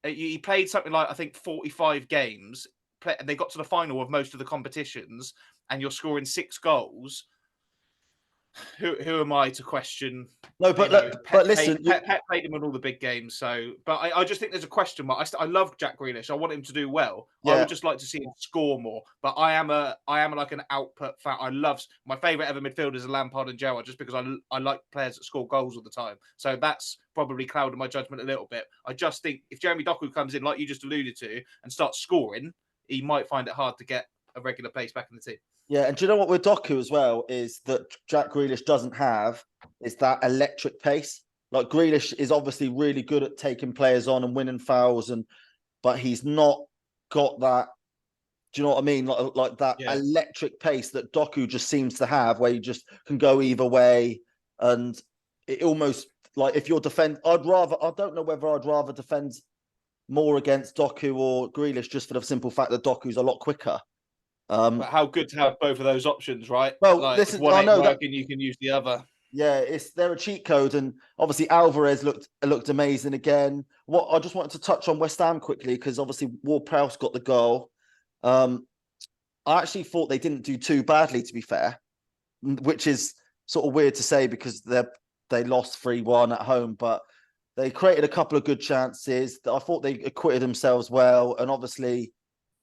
He played something like, I think, 45 games, and they got to the final of most of the competitions, and you're scoring 6 goals. Who am I to question? No, but listen, Pep played him in all the big games. So, but I just think there's a question mark. I love Jack Grealish. I want him to do well. Yeah. I would just like to see him score more. But I am like an output fan. My favourite ever midfielders are Lampard and Gerrard, just because I like players that score goals all the time. So that's probably clouded my judgment a little bit. I just think if Jeremy Doku comes in, like you just alluded to, and starts scoring, he might find it hard to get a regular place back in the team. Yeah, and do you know what with Doku as well is that Jack Grealish doesn't have is that electric pace. Like, Grealish is obviously really good at taking players on and winning fouls, but he's not got that. Do you know what I mean? Like that electric pace that Doku just seems to have, where you just can go either way, and it almost like if you're I don't know whether I'd rather defend more against Doku or Grealish, just for the simple fact that Doku's a lot quicker. But how good to have both of those options, right? Well, like, this is one ain't working, you can use the other. Yeah, they're a cheat code, and obviously Alvarez looked amazing again. What I just wanted to touch on West Ham quickly, because obviously Ward-Prowse got the goal. I actually thought they didn't do too badly, to be fair, which is sort of weird to say because they lost 3-1 at home, but they created a couple of good chances. I thought they acquitted themselves well, and obviously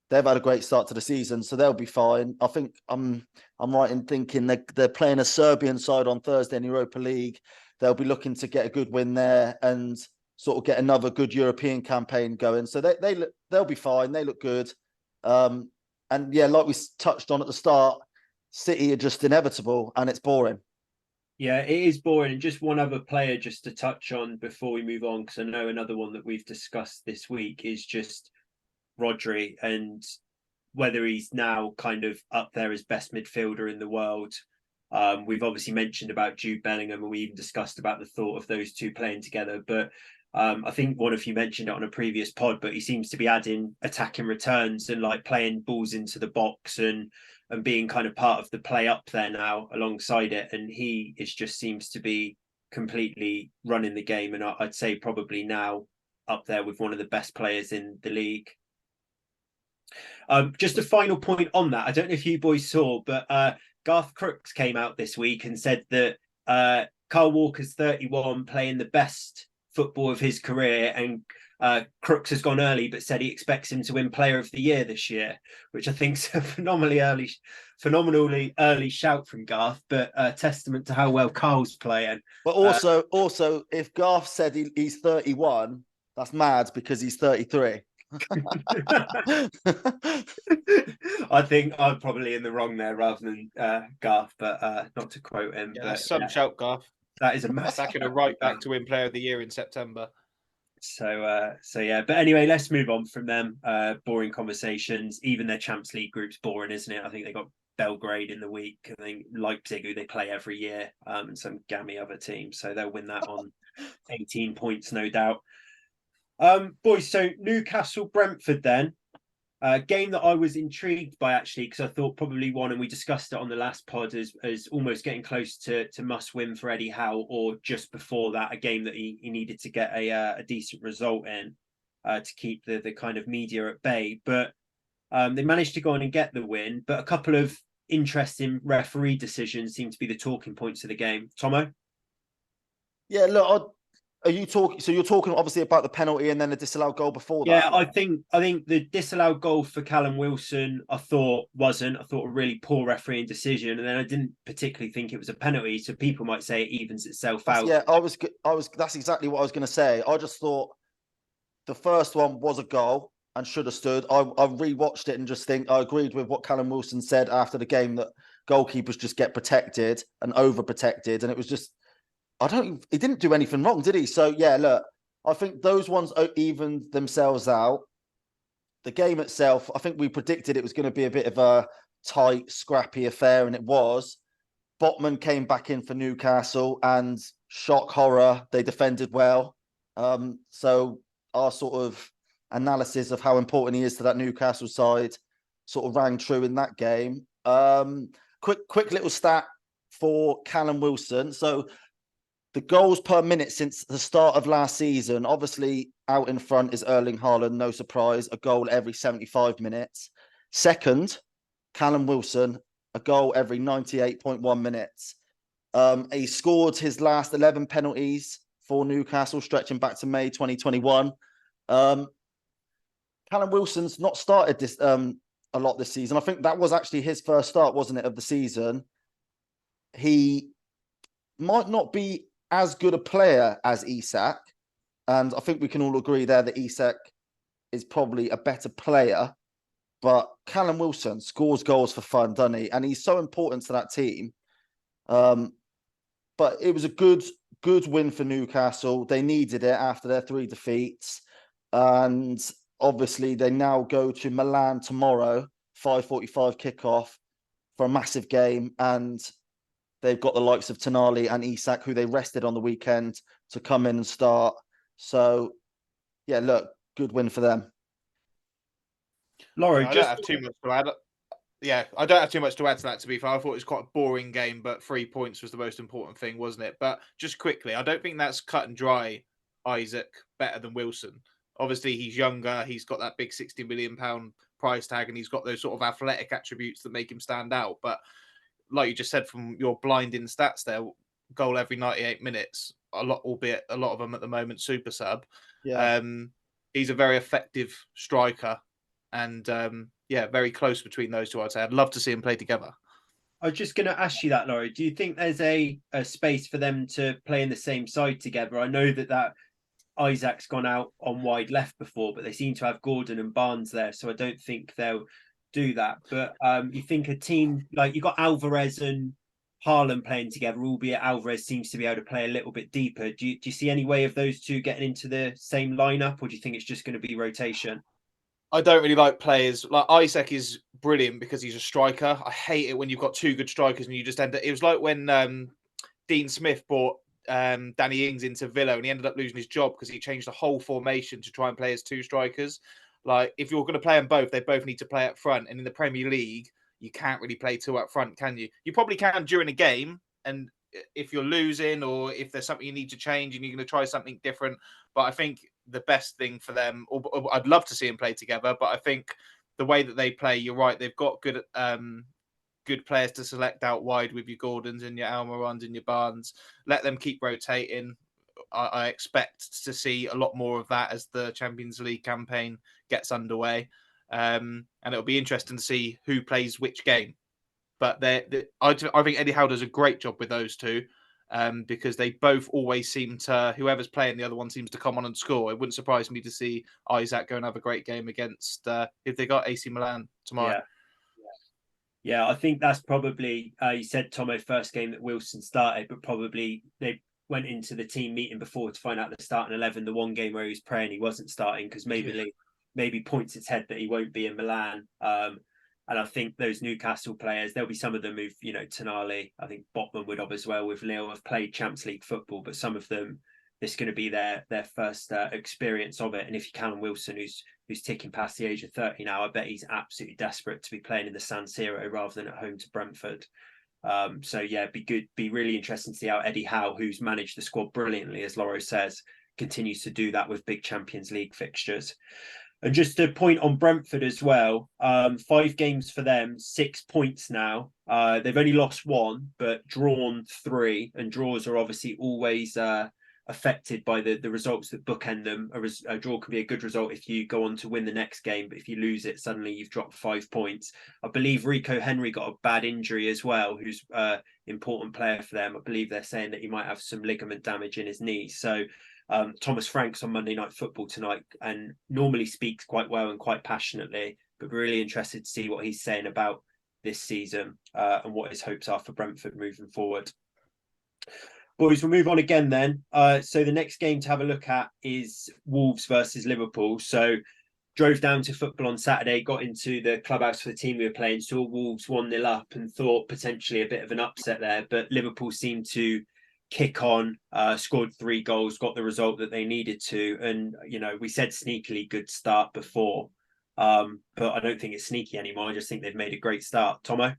they've had a great start to the season, so they'll be fine. I think I'm right in thinking they're playing a Serbian side on Thursday in Europa League. They'll be looking to get a good win there and sort of get another good European campaign going. So they'll be fine. They look good. And yeah, like we touched on at the start, City are just inevitable, and it's boring. Yeah, it is boring. And just one other player just to touch on before we move on, because I know another one that we've discussed this week is just Rodri, and whether he's now kind of up there as best midfielder in the world. We've obviously mentioned about Jude Bellingham, and we even discussed about the thought of those two playing together. But I think one of you mentioned it on a previous pod, but he seems to be adding attacking returns and like playing balls into the box and being kind of part of the play up there now alongside it. And he just seems to be completely running the game. And I'd say probably now up there with one of the best players in the league. Just a final point on that. I don't know if you boys saw, but Garth Crooks came out this week and said that Kyle Walker's 31, playing the best football of his career, and Crooks has gone early, but said he expects him to win Player of the Year this year, which I think is a phenomenally early shout from Garth, but testament to how well Kyle's playing. But also, if Garth said he's 31, that's mad because he's 33. I think I'm probably in the wrong there rather than Garth, but not to quote him. Yeah, but some shout, Garth. That is a massive. Backing a right back to win Player of the Year in September. So yeah, but anyway, let's move on from them. Boring conversations. Even their Champions League group's boring, isn't it? I think they got Belgrade in the week. I think Leipzig, who they play every year, and some gammy other teams. So they'll win that on 18 points, no doubt. Boys, so Newcastle Brentford then. Game that I was intrigued by, actually, because I thought probably one, and we discussed it on the last pod, as almost getting close to must win for Eddie Howe, or just before that, a game that he needed to get a decent result in to keep the kind of media at bay. But they managed to go on and get the win. But a couple of interesting referee decisions seem to be the talking points of the game. Tomo? Yeah, look, are you talking? So you're talking obviously about the penalty and then the disallowed goal before that. Yeah, I think the disallowed goal for Callum Wilson, I thought a really poor refereeing decision, and then I didn't particularly think it was a penalty. So people might say it evens itself out. Yeah, I was. That's exactly what I was going to say. I just thought the first one was a goal and should have stood. I rewatched it and just think I agreed with what Callum Wilson said after the game, that goalkeepers just get protected and overprotected, and it was just he didn't do anything wrong, did he? So yeah, look, I think those ones evened themselves out. The game itself, I think we predicted it was going to be a bit of a tight, scrappy affair, and it was. Botman came back in for Newcastle, and shock horror, they defended well. So our sort of analysis of how important he is to that Newcastle side sort of rang true in that game. Quick little stat for Callum Wilson. So the goals per minute since the start of last season, obviously out in front is Erling Haaland, no surprise, a goal every 75 minutes. Second, Callum Wilson, a goal every 98.1 minutes. He scored his last 11 penalties for Newcastle, stretching back to May 2021. Callum Wilson's not started this a lot this season. I think that was actually his first start, wasn't it, of the season? He might not be as good a player as Isak, and I think we can all agree there that Isak is probably a better player. But Callum Wilson scores goals for fun, doesn't he? And he's so important to that team. But it was a good win for Newcastle. They needed it after their 3 defeats. And obviously they now go to Milan tomorrow, 5:45 kickoff for a massive game. And they've got the likes of Tonali and Isak, who they rested on the weekend, to come in and start. So, yeah, look, good win for them. Laura, I don't have too much to add. Yeah, I don't have too much to add to that, to be fair. I thought it was quite a boring game, but 3 points was the most important thing, wasn't it? But just quickly, I don't think that's cut and dry Isak better than Wilson. Obviously, he's younger. He's got that big £60 million price tag, and he's got those sort of athletic attributes that make him stand out. But like you just said, from your blinding stats there, goal every 98 minutes, albeit a lot of them at the moment super sub. Yeah. He's a very effective striker, and very close between those two, I'd say. I'd love to see them play together. I was just going to ask you that, Laurie. Do you think there's a space for them to play in the same side together? I know that Isak's gone out on wide left before, but they seem to have Gordon and Barnes there, so I don't think they'll do that. But you think a team like you got Alvarez and Haaland playing together, albeit Alvarez seems to be able to play a little bit deeper. Do you see any way of those two getting into the same lineup, or do you think it's just going to be rotation? I don't really like players. Like Isak is brilliant because he's a striker. I hate it when you've got two good strikers and you just end up. It was like when Dean Smith brought Danny Ings into Villa and he ended up losing his job because he changed the whole formation to try and play as two strikers. Like, if you're going to play them both, they both need to play up front. And in the Premier League, you can't really play two up front, can you? You probably can during a game. And if you're losing or if there's something you need to change and you're going to try something different. But I think the best thing for them, or I'd love to see them play together, but I think the way that they play, you're right, they've got good players to select out wide with your Gordons and your Almirons and your Barnes. Let them keep rotating. I expect to see a lot more of that as the Champions League campaign gets underway. And it'll be interesting to see who plays which game. But I think Eddie Howe does a great job with those two because they both always seem to, whoever's playing the other one seems to come on and score. It wouldn't surprise me to see Isak go and have a great game against, if they got AC Milan tomorrow. Yeah, I think that's probably, you said, Tomo, first game that Wilson started, but probably they went into the team meeting before to find out the starting 11. The one game where he was praying he wasn't starting because maybe points its head that he won't be in Milan. And I think those Newcastle players, there'll be some of them who've, Tonali, I think Botman would have as well with Lille, have played Champions League football, but some of them, this is going to be their first experience of it. And if you Callum Wilson, who's ticking past the age of 30 now, I bet he's absolutely desperate to be playing in the San Siro rather than at home to Brentford. So yeah, be really interesting to see how Eddie Howe, who's managed the squad brilliantly, as Loro says, continues to do that with big Champions League fixtures. And just to point on Brentford as well, 5 games for them, 6 points now. They've only lost 1, but drawn 3, and draws are obviously always affected by the results that bookend them. A draw can be a good result if you go on to win the next game, but if you lose it, suddenly you've dropped 5 points. I believe Rico Henry got a bad injury as well, who's an important player for them. I believe they're saying that he might have some ligament damage in his knee. So Thomas Frank's on Monday Night Football tonight and normally speaks quite well and quite passionately, but we're really interested to see what he's saying about this season and what his hopes are for Brentford moving forward. Boys, we'll move on again then. So the next game to have a look at is Wolves versus Liverpool. So drove down to football on Saturday, got into the clubhouse for the team we were playing, saw Wolves 1-0 up and thought potentially a bit of an upset there. But Liverpool seemed to kick on, scored 3 goals, got the result that they needed to. And, you know, we said sneakily good start before, but I don't think it's sneaky anymore. I just think they've made a great start. Tomo?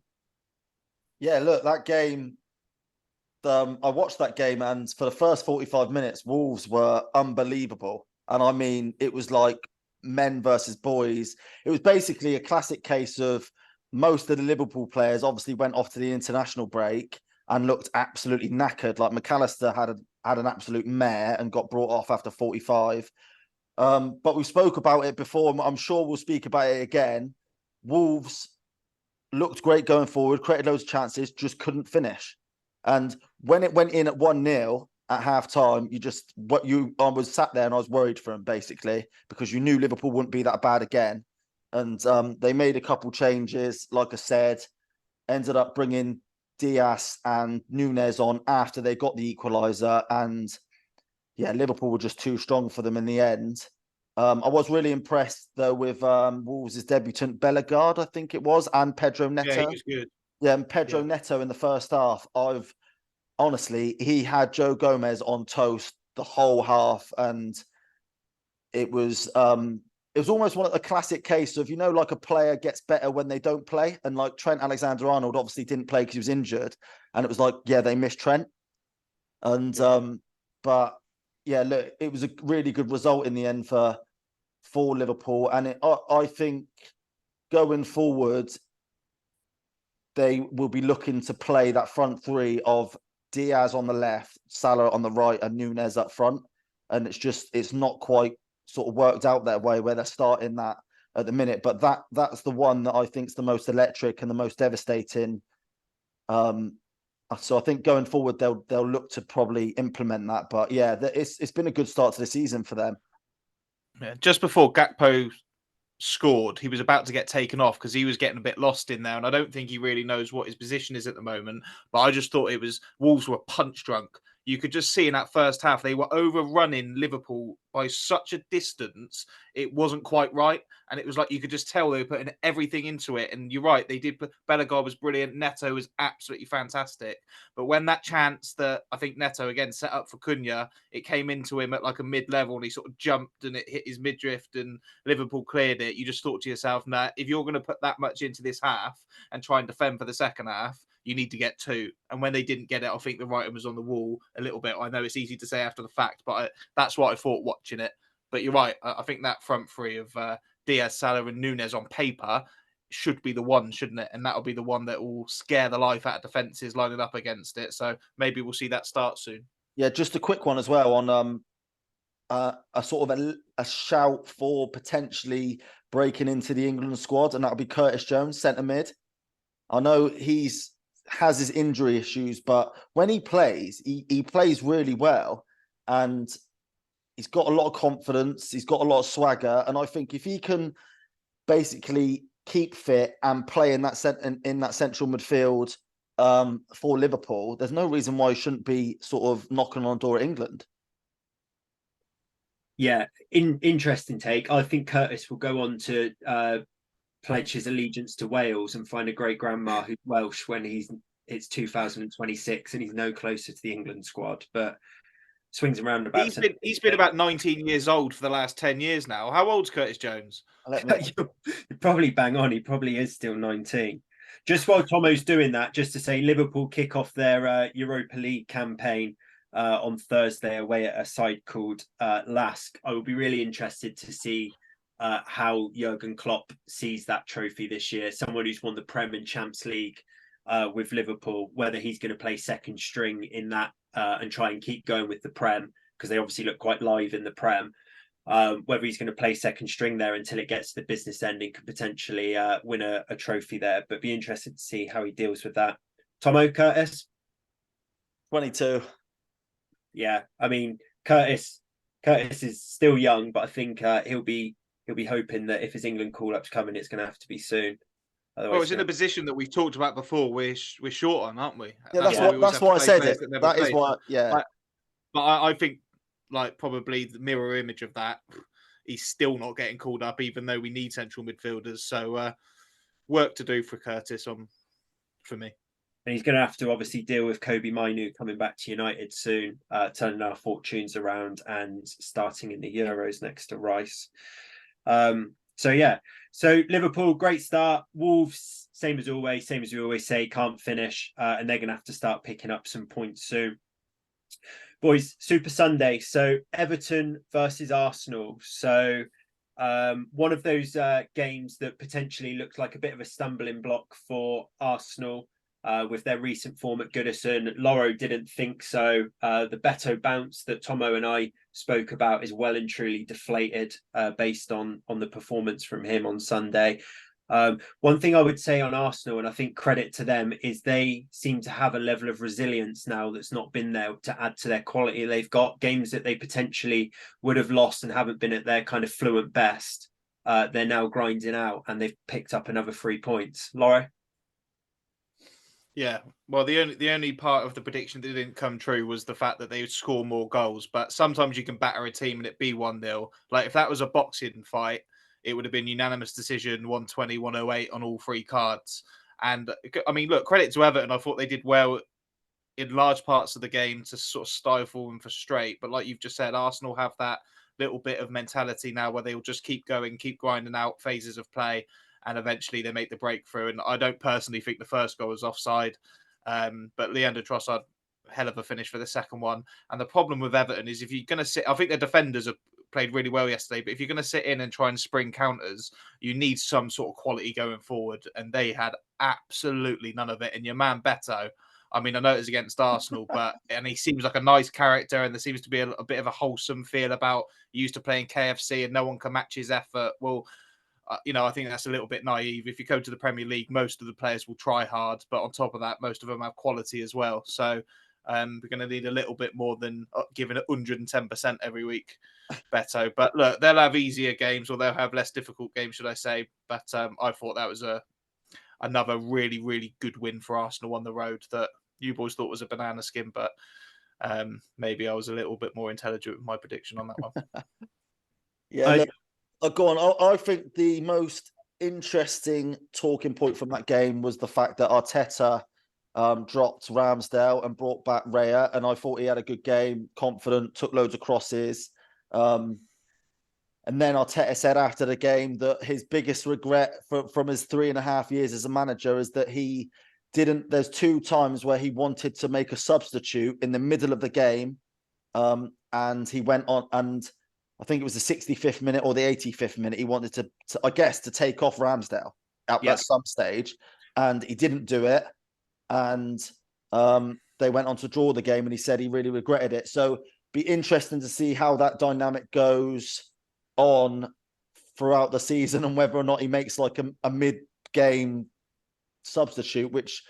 Yeah, look, that game... I watched that game, and for the first 45 minutes, Wolves were unbelievable. And I mean, it was like men versus boys. It was basically a classic case of most of the Liverpool players obviously went off to the international break and looked absolutely knackered. Like McAllister had an absolute mare and got brought off after 45. But we spoke about it before. I'm sure we'll speak about it again. Wolves looked great going forward, created loads of chances, just couldn't finish. And when it went in at 1-0 at half time, I was sat there and I was worried for them basically, because you knew Liverpool wouldn't be that bad again. And they made a couple changes, like I said, ended up bringing Diaz and Nunez on after they got the equaliser. And yeah, Liverpool were just too strong for them in the end. I was really impressed though with Wolves' debutant Bellegarde, I think it was, and Pedro Neto. Yeah, he was good. Yeah, and Pedro Neto in the first half, honestly, he had Joe Gomez on toast the whole half, and it was almost one of the classic case of, you know, like a player gets better when they don't play, and like Trent Alexander-Arnold obviously didn't play because he was injured, and it was like, yeah, they missed Trent, and but yeah, look, it was a really good result in the end for Liverpool, and I think going forward, they will be looking to play that front three of Diaz on the left, Salah on the right, and Nunez up front. And it's not quite sort of worked out that way where they're starting that at the minute. But that's the one that I think is the most electric and the most devastating. So I think going forward they'll look to probably implement that. But yeah, it's been a good start to the season for them. Yeah, just before Gakpo scored, he was about to get taken off because he was getting a bit lost in there, and I don't think he really knows what his position is at the moment. But I just thought Wolves were punch drunk. You could just see in that first half they were overrunning Liverpool by such a distance. It wasn't quite right, and it was like you could just tell they were putting everything into it. And you're right, they did. Bellegarde was brilliant. Neto was absolutely fantastic. But when that chance that I think Neto again set up for Cunha, it came into him at like a mid-level, and he sort of jumped and it hit his midriff, and Liverpool cleared it. You just thought to yourself, nah, if you're going to put that much into this half and try and defend for the second half, you need to get 2. And when they didn't get it, I think the writing was on the wall a little bit. I know it's easy to say after the fact, but that's what I thought watching it. But you're right. I think that front three of Diaz, Salah and Nunez on paper should be the one, shouldn't it? And that'll be the one that will scare the life out of defences lining up against it. So maybe we'll see that start soon. Yeah, just a quick one as well on a sort of a shout for potentially breaking into the England squad, and that'll be Curtis Jones, centre mid. I know has his injury issues, but when he plays, he plays really well, and he's got a lot of confidence. He's got a lot of swagger, and I think if he can basically keep fit and play in that central midfield for Liverpool, there's no reason why he shouldn't be sort of knocking on the door at England. Yeah, interesting take. I think Curtis will go on to pledge his allegiance to Wales and find a great grandma who's Welsh when it's 2026 and he's no closer to the England squad. But swings and roundabouts. He's been about 19 years old for the last 10 years now. How old's Curtis Jones? You're probably bang on. He probably is still 19. Just while Tomo's doing that, just to say Liverpool kick off their Europa League campaign on Thursday away at a side called Lask. I will be really interested to see how Jurgen Klopp sees that trophy this year. Someone who's won the Prem and Champs League with Liverpool, whether he's going to play second string in that and try and keep going with the Prem because they obviously look quite live in the Prem. Whether he's going to play second string there until it gets to the business end and could potentially win a trophy there, but be interested to see how he deals with that. Tomo, Curtis? 22. Yeah, I mean, Curtis is still young, but I think he'll be hoping that if his England call-up's coming, it's going to have to be soon. Otherwise, well, it's in a position that we've talked about before. We're short on, aren't we? Yeah, that's why I said it. That is why, yeah. But I think, like, probably the mirror image of that, he's still not getting called up, even though we need central midfielders. So work to do for Curtis for me. And he's going to have to obviously deal with Kobe Mainu coming back to United soon, turning our fortunes around and starting in the Euros next to Rice. So Liverpool, great start. Wolves, same as we always say, can't finish, and they're going to have to start picking up some points soon. Boys, Super Sunday. So Everton versus Arsenal. So one of those games that potentially looked like a bit of a stumbling block for Arsenal with their recent form at Goodison. Loro didn't think so. The Beto bounce that Tomo and I spoke about is well and truly deflated based on the performance from him on Sunday. One thing I would say on Arsenal, and I think credit to them, is they seem to have a level of resilience now that's not been there to add to their quality. They've got games that they potentially would have lost and haven't been at their kind of fluent best. They're now grinding out and they've picked up another 3 points. Laura? Yeah, well, the only part of the prediction that didn't come true was the fact that they would score more goals. But sometimes you can batter a team and it be 1-0. Like if that was a boxing fight, it would have been unanimous decision, 120, 108 on all 3 cards. And I mean, look, credit to Everton. I thought they did well in large parts of the game to sort of stifle and frustrate. But like you've just said, Arsenal have that little bit of mentality now where they'll just keep going, keep grinding out phases of play. And eventually they make the breakthrough. And I don't personally think the first goal was offside. But Leandro Trossard, hell of a finish for the second one. And the problem with Everton is if you're going to sit, I think their defenders have played really well yesterday, but if you're going to sit in and try and spring counters, you need some sort of quality going forward. And they had absolutely none of it. And your man Beto, I mean, I know it was against Arsenal, and he seems like a nice character, and there seems to be a bit of a wholesome feel about he used to play in KFC and no one can match his effort. Well, I think that's a little bit naive. If you go to the Premier League, most of the players will try hard, but on top of that, most of them have quality as well. So we're going to need a little bit more than giving it 110% every week, Beto. But look, they'll have easier games, or they'll have less difficult games, should I say. But I thought that was another really, really good win for Arsenal on the road that you boys thought was a banana skin, but maybe I was a little bit more intelligent with my prediction on that one. Yeah, go on. I think the most interesting talking point from that game was the fact that Arteta dropped Ramsdale and brought back Raya, and I thought he had a good game, confident, took loads of crosses. And then Arteta said after the game that his biggest regret from his 3.5 years as a manager is that he didn't. There's 2 times where he wanted to make a substitute in the middle of the game, and he went on and. I think it was the 65th minute or the 85th minute. He wanted to take off Ramsdale at some stage, and he didn't do it. And they went on to draw the game, and he said he really regretted it. So be interesting to see how that dynamic goes on throughout the season and whether or not he makes like a mid-game substitute, which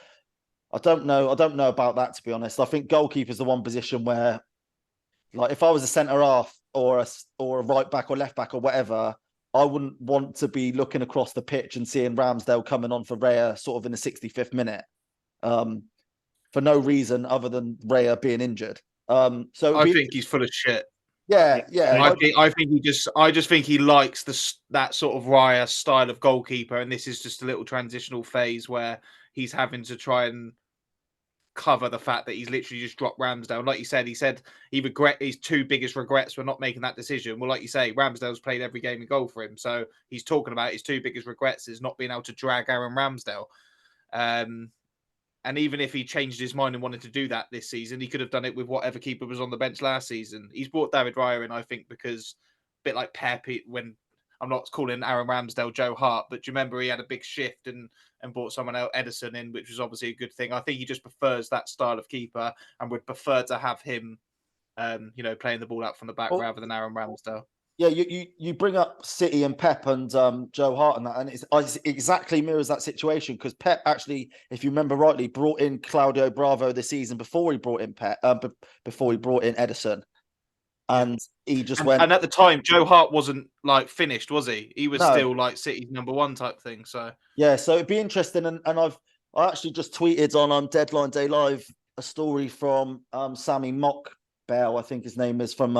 I don't know. I don't know about that, to be honest. I think goalkeeper's the one position where, like, if I was a centre half or a right back or left back or whatever, I wouldn't want to be looking across the pitch and seeing Ramsdale coming on for Raya sort of in the 65th minute, for no reason other than Raya being injured. So I think he's full of shit. Yeah. I just think he likes that sort of Raya style of goalkeeper, and this is just a little transitional phase where he's having to try and cover the fact that he's literally just dropped Ramsdale. Like you said, he said his 2 biggest regrets were not making that decision. Well, like you say, Ramsdale's played every game in goal for him, so he's talking about his 2 biggest regrets is not being able to drag Aaron Ramsdale. And even if he changed his mind and wanted to do that this season, he could have done it with whatever keeper was on the bench last season. He's brought David Raya in, I think, because a bit like Pep, when I'm not calling Aaron Ramsdale Joe Hart, but do you remember he had a big shift and brought someone else, Edison, in, which was obviously a good thing. I think he just prefers that style of keeper and would prefer to have him playing the ball out from the back rather than Aaron Ramsdale. Yeah, you bring up City and Pep and Joe Hart and that, and it exactly mirrors that situation because Pep actually, if you remember rightly, brought in Claudio Bravo this season before he brought in before he brought in Edison, and he just went. And at the time, Joe Hart wasn't like finished, was he? He was No. still like City's number one type thing. So yeah, so it'd be interesting, and I actually just tweeted on Deadline Day Live a story from Sammy Mock. Bell, I think his name is, from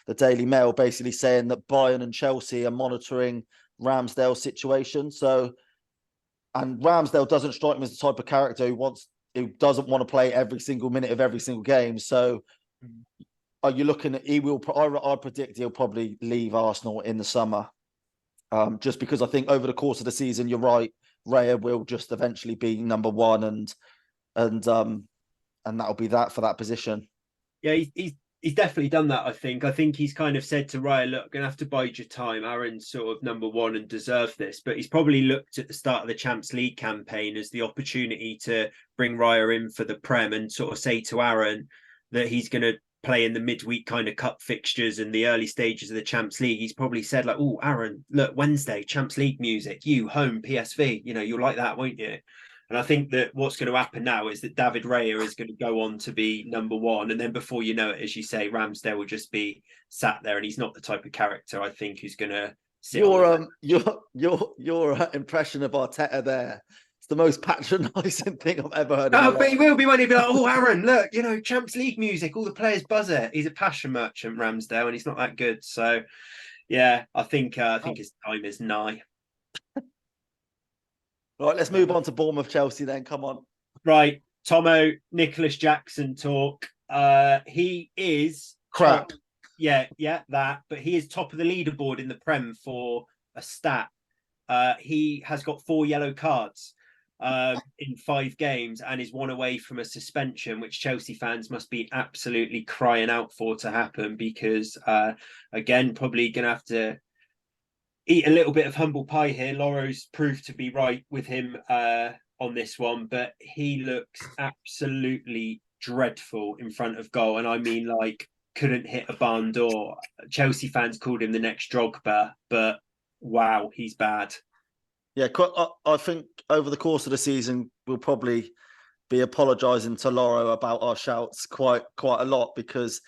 the Daily Mail, basically saying that Bayern and Chelsea are monitoring Ramsdale's situation. So, and Ramsdale doesn't strike me as the type of character who doesn't want to play every single minute of every single game. So, are you looking at I predict he'll probably leave Arsenal in the summer, just because I think over the course of the season, you're right, Raya will just eventually be number one, and that'll be that for that position. Yeah, he's definitely done that, I think. I think he's kind of said to Raya, look, going to have to bide your time. Aaron's sort of number one and deserve this. But he's probably looked at the start of the Champions League campaign as the opportunity to bring Raya in for the Prem and sort of say to Aaron that he's going to play in the midweek kind of cup fixtures and the early stages of the Champions League. He's probably said like, oh, Aaron, look, Wednesday, Champions League music, you, home, PSV, you'll like that, won't you? And I think that what's going to happen now is that David Raya is going to go on to be number one. And then before you know it, as you say, Ramsdale will just be sat there. And he's not the type of character, I think, who's going to sit your impression of Arteta there. It's the most patronising thing I've ever heard. No, but he will be when he'll be like, oh, Aaron, look, Champions League music, all the players buzz it. He's a passion merchant, Ramsdale, and he's not that good. So, yeah, I think his time is nigh. Right, let's move on to Bournemouth Chelsea then. Come on. Right, Tomo, Nicholas Jackson talk. He is crap. Yeah, that. But he is top of the leaderboard in the Prem for a stat. He has got 4 yellow cards in 5 games and is 1 away from a suspension, which Chelsea fans must be absolutely crying out for to happen because, again, probably going to have to eat a little bit of humble pie here. Loro's proved to be right with him on this one, but he looks absolutely dreadful in front of goal. And I mean, like, couldn't hit a barn door. Chelsea fans called him the next Drogba, but wow, he's bad. Yeah, I think over the course of the season, we'll probably be apologising to Loro about our shouts quite a lot because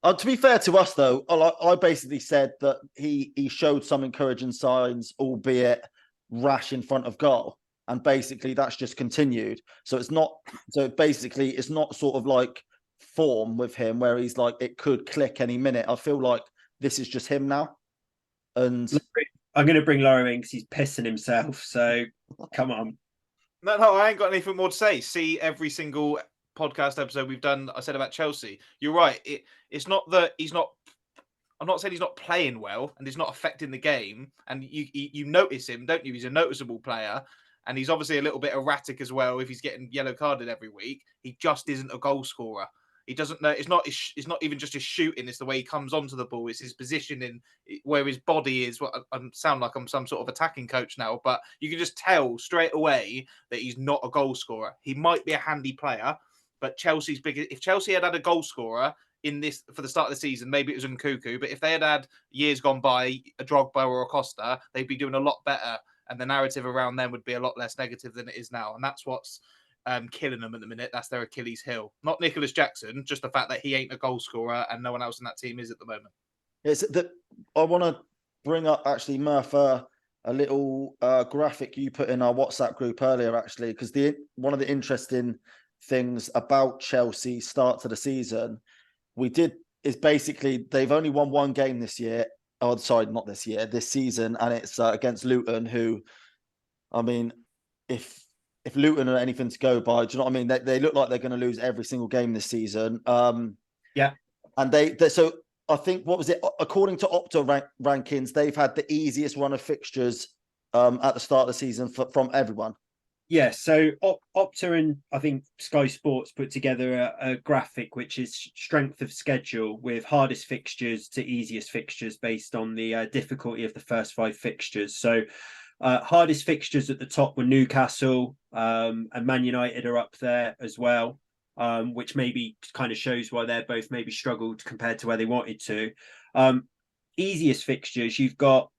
to be fair to us, though, I basically said that he showed some encouraging signs, albeit rash in front of goal. And basically that's just continued. So it's not sort of like form with him where he's like, it could click any minute. I feel like this is just him now. And I'm going to bring Loro in because he's pissing himself. So come on. No, I ain't got anything more to say. See every single podcast episode we've done, I said about Chelsea. You're right. It's not that he's not. I'm not saying he's not playing well and he's not affecting the game. And you notice him, don't you? He's a noticeable player, and he's obviously a little bit erratic as well. If he's getting yellow carded every week, he just isn't a goal scorer. He doesn't know. It's not even just his shooting. It's the way he comes onto the ball. It's his positioning, where his body is. Well, I sound like I'm some sort of attacking coach now, but you can just tell straight away that he's not a goal scorer. He might be a handy player, but Chelsea's big. If Chelsea had a goal scorer in this for the start of the season, maybe it was Nkunku. But if they had years gone by, a Drogba or a Costa, they'd be doing a lot better, and the narrative around them would be a lot less negative than it is now. And that's what's killing them at the minute. That's their Achilles heel. Not Nicholas Jackson, just the fact that he ain't a goal scorer and no one else in that team is at the moment. It's that I want to bring up actually, Murph, a little graphic you put in our WhatsApp group earlier, actually, because one of the interesting things about Chelsea start to the season is basically they've only won 1 game this year. Oh, sorry, not this year, this season, and it's against Luton, who, I mean, if Luton are anything to go by, do you know what I mean? They look like they're going to lose every single game this season. Yeah. And they so I think, what was it? According to Opta rankings, they've had the easiest run of fixtures at the start of the season from everyone. Yeah, so Opta and I think Sky Sports put together a graphic which is strength of schedule with hardest fixtures to easiest fixtures based on the difficulty of the first 5 fixtures. So hardest fixtures at the top were Newcastle, and Man United are up there as well. which maybe kind of shows why they're both maybe struggled compared to where they wanted to. Easiest fixtures, you've got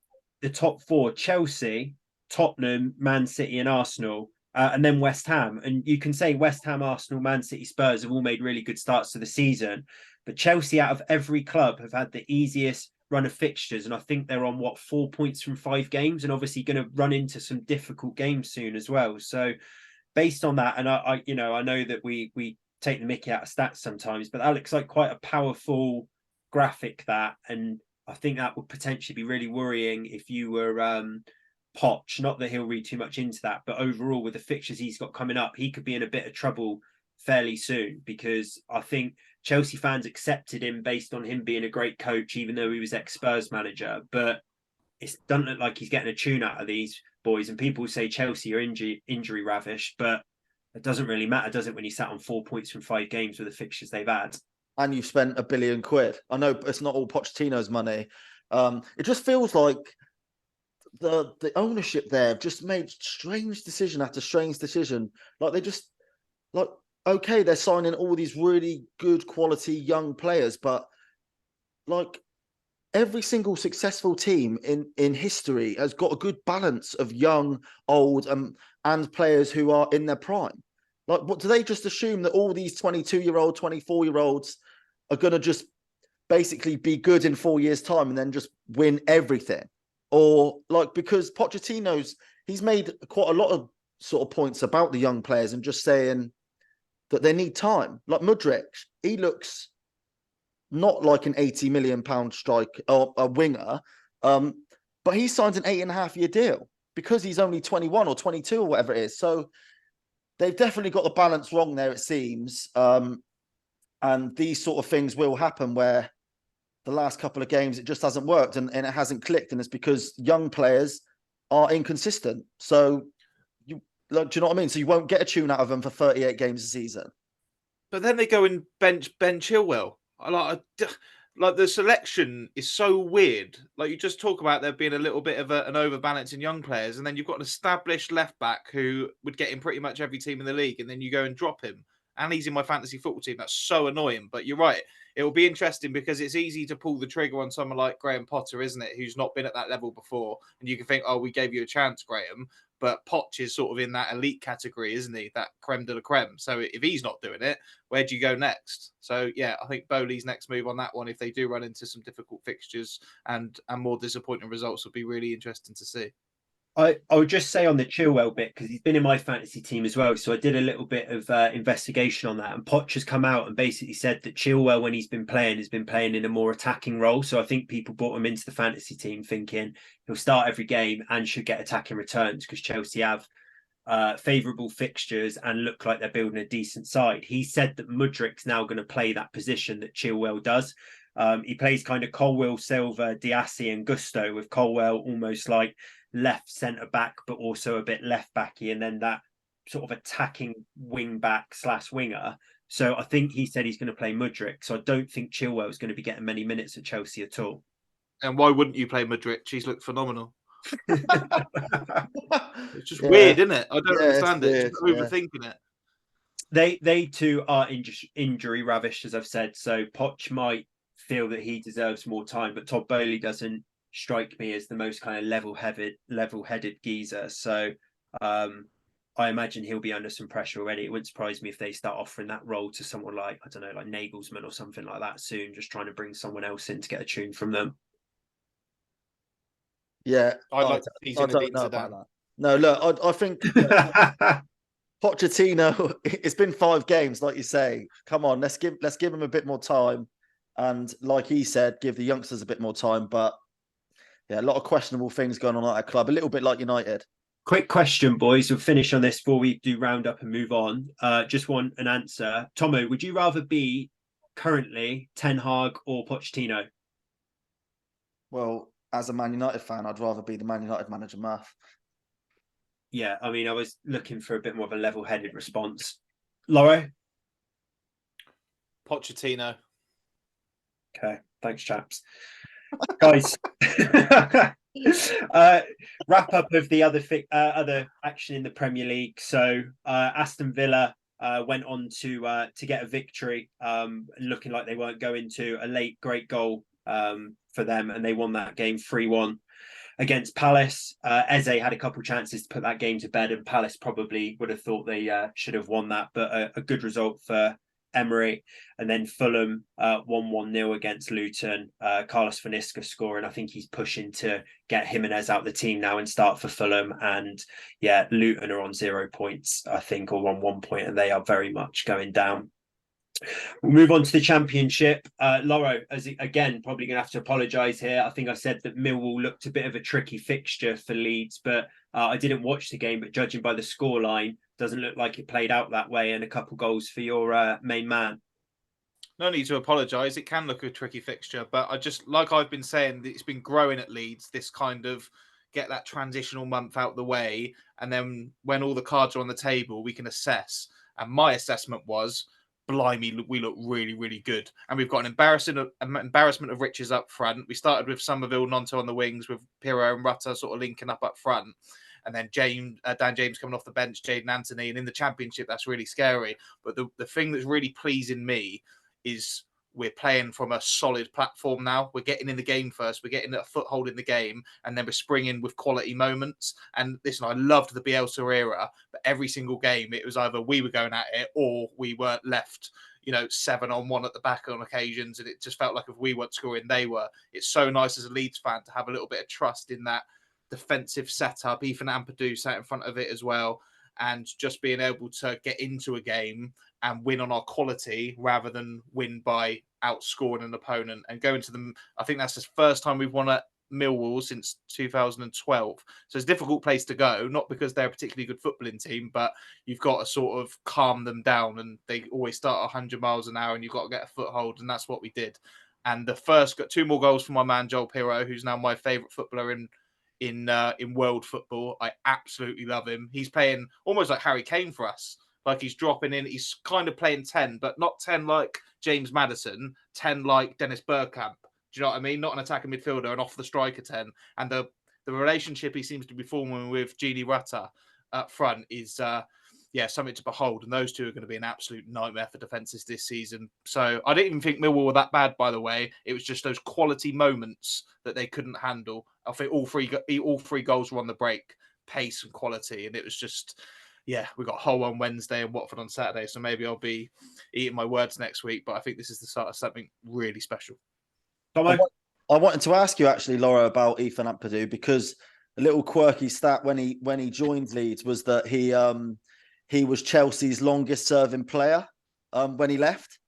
the top four: Chelsea, Tottenham, Man City, and Arsenal. And then West Ham. And you can say West Ham, Arsenal, Man City, Spurs have all made really good starts to the season. But Chelsea, out of every club, have had the easiest run of fixtures. And I think they're on 4 points from 5 games, and obviously going to run into some difficult games soon as well. So based on that, and I know that we take the mickey out of stats sometimes, but that looks like quite a powerful graphic, that. And I think that would potentially be really worrying if you were Poch. Not that he'll read too much into that, but overall, with the fixtures he's got coming up, he could be in a bit of trouble fairly soon, because I think Chelsea fans accepted him based on him being a great coach, even though he was ex-Spurs manager. But it doesn't look like he's getting a tune out of these boys. And people say Chelsea are injury ravished, but it doesn't really matter, does it, when you sat on 4 points from 5 games with the fixtures they've had? And you've spent £1 billion. I know it's not all Pochettino's money. It just feels like the ownership there have just made strange decision after strange decision. Like okay, they're signing all these really good quality young players, but like every single successful team in history has got a good balance of young, old, and players who are in their prime. Like, what do they just assume that all these 22-year-old, 24-year-olds are going to just basically be good in 4 years' time and then just win everything? Or like, because he's made quite a lot of sort of points about the young players and just saying that they need time. Like Mudryk, he looks not like an £80 million strike or a winger, but he signed an 8.5-year deal because he's only 21 or 22 or whatever it is. So they've definitely got the balance wrong there, it seems. And these sort of things will happen where the last couple of games it just hasn't worked and it hasn't clicked, and it's because young players are inconsistent. So do you know what I mean? So you won't get a tune out of them for 38 games a season. But then they go and bench Ben Chilwell. Like the selection is so weird. Like, you just talk about there being a little bit of an overbalance in young players, and then you've got an established left back who would get in pretty much every team in the league, and then you go and drop him, and he's in my fantasy football team. That's so annoying. But you're right. It will be interesting because it's easy to pull the trigger on someone like Graham Potter, isn't it? Who's not been at that level before. And you can think, oh, we gave you a chance, Graham. But Poch is sort of in that elite category, isn't he? That creme de la creme. So if he's not doing it, where do you go next? So, yeah, I think Bowley's next move on that one, if they do run into some difficult fixtures and more disappointing results, would be really interesting to see. I would just say on the Chilwell bit, because he's been in my fantasy team as well, so I did a little bit of investigation on that, and Poch has come out and basically said that Chilwell, when he's been playing, has been playing in a more attacking role. So I think people brought him into the fantasy team thinking he'll start every game and should get attacking returns, because Chelsea have favourable fixtures and look like they're building a decent side. He said that Mudryk's now going to play that position that Chilwell does. He plays kind of Colwill, Silva, Diassi and Gusto, with Colwill almost like left centre back, but also a bit left backy, and then that sort of attacking wing back / winger. So I think he said he's going to play Mudryk. So I don't think Chilwell is going to be getting many minutes at Chelsea at all. And why wouldn't you play Mudryk? She's looked phenomenal. It's just weird, isn't it? I don't understand it. Just overthinking it. They too are injury ravished, as I've said. So Poch might feel that he deserves more time, but Todd Bowley doesn't strike me as the most kind of level-headed geezer. So I imagine he'll be under some pressure already. It wouldn't surprise me if they start offering that role to someone like, I don't know, like Nagelsmann or something like that soon, just trying to bring someone else in to get a tune from them. Yeah, I don't know about that. No, look, I think Pochettino, it's been 5 games, like you say. Come on, let's give him a bit more time. And like he said, give the youngsters a bit more time. But yeah, a lot of questionable things going on at that club, a little bit like United. Quick question, boys. We'll finish on this before we do round up and move on. Just want an answer. Tomo, would you rather be currently Ten Hag or Pochettino? Well, as a Man United fan, I'd rather be the Man United manager, Murph. Yeah, I mean, I was looking for a bit more of a level-headed response. Lauro? Pochettino. Okay, thanks, chaps. Guys, wrap up of the other action in the Premier League. So Aston Villa went on to get a victory, looking like they weren't going to. A late great goal for them, and they won that game 3-1 against Palace. Eze had a couple chances to put that game to bed, and Palace probably would have thought they should have won that, but a good result for Emery. And then Fulham won 1-0 against Luton. Carlos Fanisca scoring. I think he's pushing to get Jimenez out the team now and start for Fulham. And yeah, Luton are on 0 points, I think, or on 1 point, and they are very much going down. We'll move on to the Championship. Loro, again, probably going to have to apologise here. I think I said that Millwall looked a bit of a tricky fixture for Leeds, but I didn't watch the game. But judging by the scoreline, doesn't look like it played out that way. And a couple goals for your main man. No need to apologise. It can look a tricky fixture, but I've been saying, it's been growing at Leeds, this kind of get that transitional month out the way, and then when all the cards are on the table, we can assess. And my assessment was, blimey, we look really, really good. And we've got an embarrassment of riches up front. We started with Somerville, Nonto on the wings, with Pirro and Rutter sort of linking up front. And then Dan James coming off the bench, Jadon Anthony. And in the Championship, that's really scary. But the thing that's really pleasing me is we're playing from a solid platform now. We're getting in the game first. We're getting a foothold in the game, and then we're springing with quality moments. And listen, I loved the Bielsa era, but every single game, it was either we were going at it or we were left, 7-on-1 at the back on occasions. And it just felt like if we weren't scoring, they were. It's so nice as a Leeds fan to have a little bit of trust in that defensive setup. Ethan Ampadu sat in front of it as well. And just being able to get into a game and win on our quality rather than win by outscoring an opponent and going to them. I think that's the first time we've won at Millwall since 2012. So it's a difficult place to go, not because they're a particularly good footballing team, but you've got to sort of calm them down, and they always start 100 miles an hour and you've got to get a foothold, and that's what we did. And the first got 2 more goals from my man, Joel Pirro, who's now my favourite footballer in world football. I absolutely love him. He's playing almost like Harry Kane for us. Like he's dropping in. He's kind of playing 10, but not 10 like James Maddison, 10 like Dennis Bergkamp. Do you know what I mean? Not an attacking midfielder and off the striker 10. And the relationship he seems to be forming with Gini Rutter up front is something to behold. And those two are going to be an absolute nightmare for defences this season. So I didn't even think Millwall were that bad, by the way. It was just those quality moments that they couldn't handle. I think all three goals were on the break, pace and quality. And it was just, we got Hull on Wednesday and Watford on Saturday. So maybe I'll be eating my words next week. But I think this is the start of something really special. I wanted to ask you actually, Laura, about Ethan Ampadu, because a little quirky stat when he joined Leeds was that he was Chelsea's longest serving player when he left.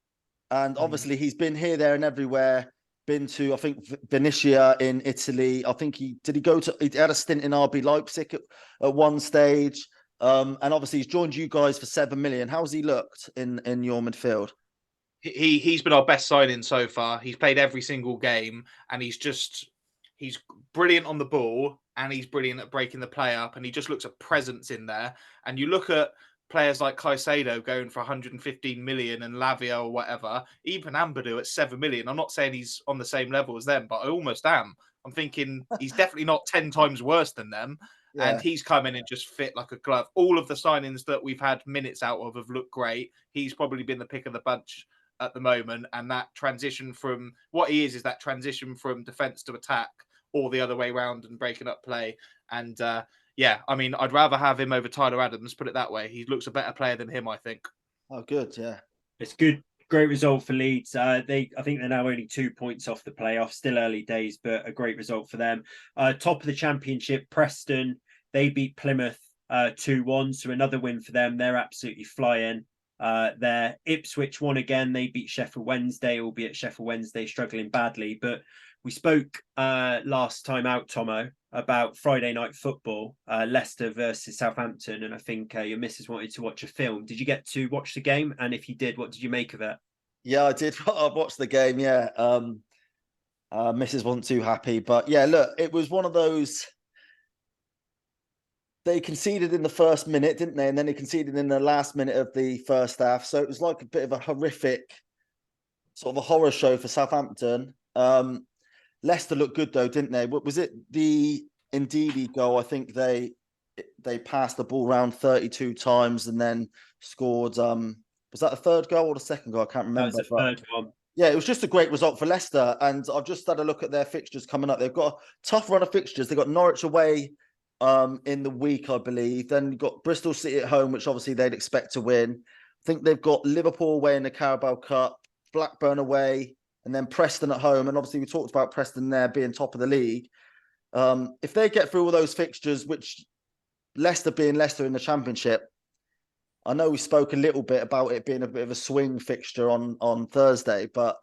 And obviously he's been here, there and everywhere. Been to, I think, Venetia in Italy. I think he had a stint in RB Leipzig at one stage. And obviously he's joined you guys for 7 million. How's he looked in your midfield? He's been our best signing so far. He's played every single game, and he's brilliant on the ball, and he's brilliant at breaking the play up, and he just looks at presence in there. And you look at players like Caicedo going for 115 million and Lavia or whatever, even Ampadu at 7 million. I'm not saying he's on the same level as them, but I almost am. I'm thinking he's definitely not 10 times worse than them. Yeah. And he's come in and just fit like a glove. All of the signings that we've had minutes out of have looked great. He's probably been the pick of the bunch at the moment. And that transition from what he is that transition from defense to attack or the other way around and breaking up play. And I'd rather have him over Tyler Adams, put it that way. He looks a better player than him, I think. Oh, good. Yeah. It's good. Great result for Leeds. I think they're now only 2 points off the playoffs. Still early days, but a great result for them. Top of the Championship, Preston, they beat Plymouth 2-1. So another win for them. They're absolutely flying. There. Ipswich won again. They beat Sheffield Wednesday, albeit Sheffield Wednesday struggling badly. But we spoke last time out, Tomo, about Friday night football, Leicester versus Southampton. And I think your missus wanted to watch a film. Did you get to watch the game? And if you did, what did you make of it? Yeah, I did. I watched the game, yeah. Missus wasn't too happy. But yeah, look, it was one of those... They conceded in the first minute, didn't they? And then they conceded in the last minute of the first half. So it was like a bit of a horrific, sort of a horror show for Southampton. Leicester looked good though, didn't they? Was it the Ndidi goal? I think they they passed the ball around 32 times and then scored. Was that the third goal or the second goal? I can't remember. That was the third one. Yeah, it was just a great result for Leicester. And I've just had a look at their fixtures coming up. They've got a tough run of fixtures. They've got Norwich away in the week, I believe. Then you've got Bristol City at home, which obviously they'd expect to win. I think they've got Liverpool away in the Carabao Cup, Blackburn away, and then Preston at home. And obviously we talked about Preston there being top of the league. If they get through all those fixtures, which Leicester being Leicester in the Championship, I know we spoke a little bit about it being a bit of a swing fixture on Thursday, but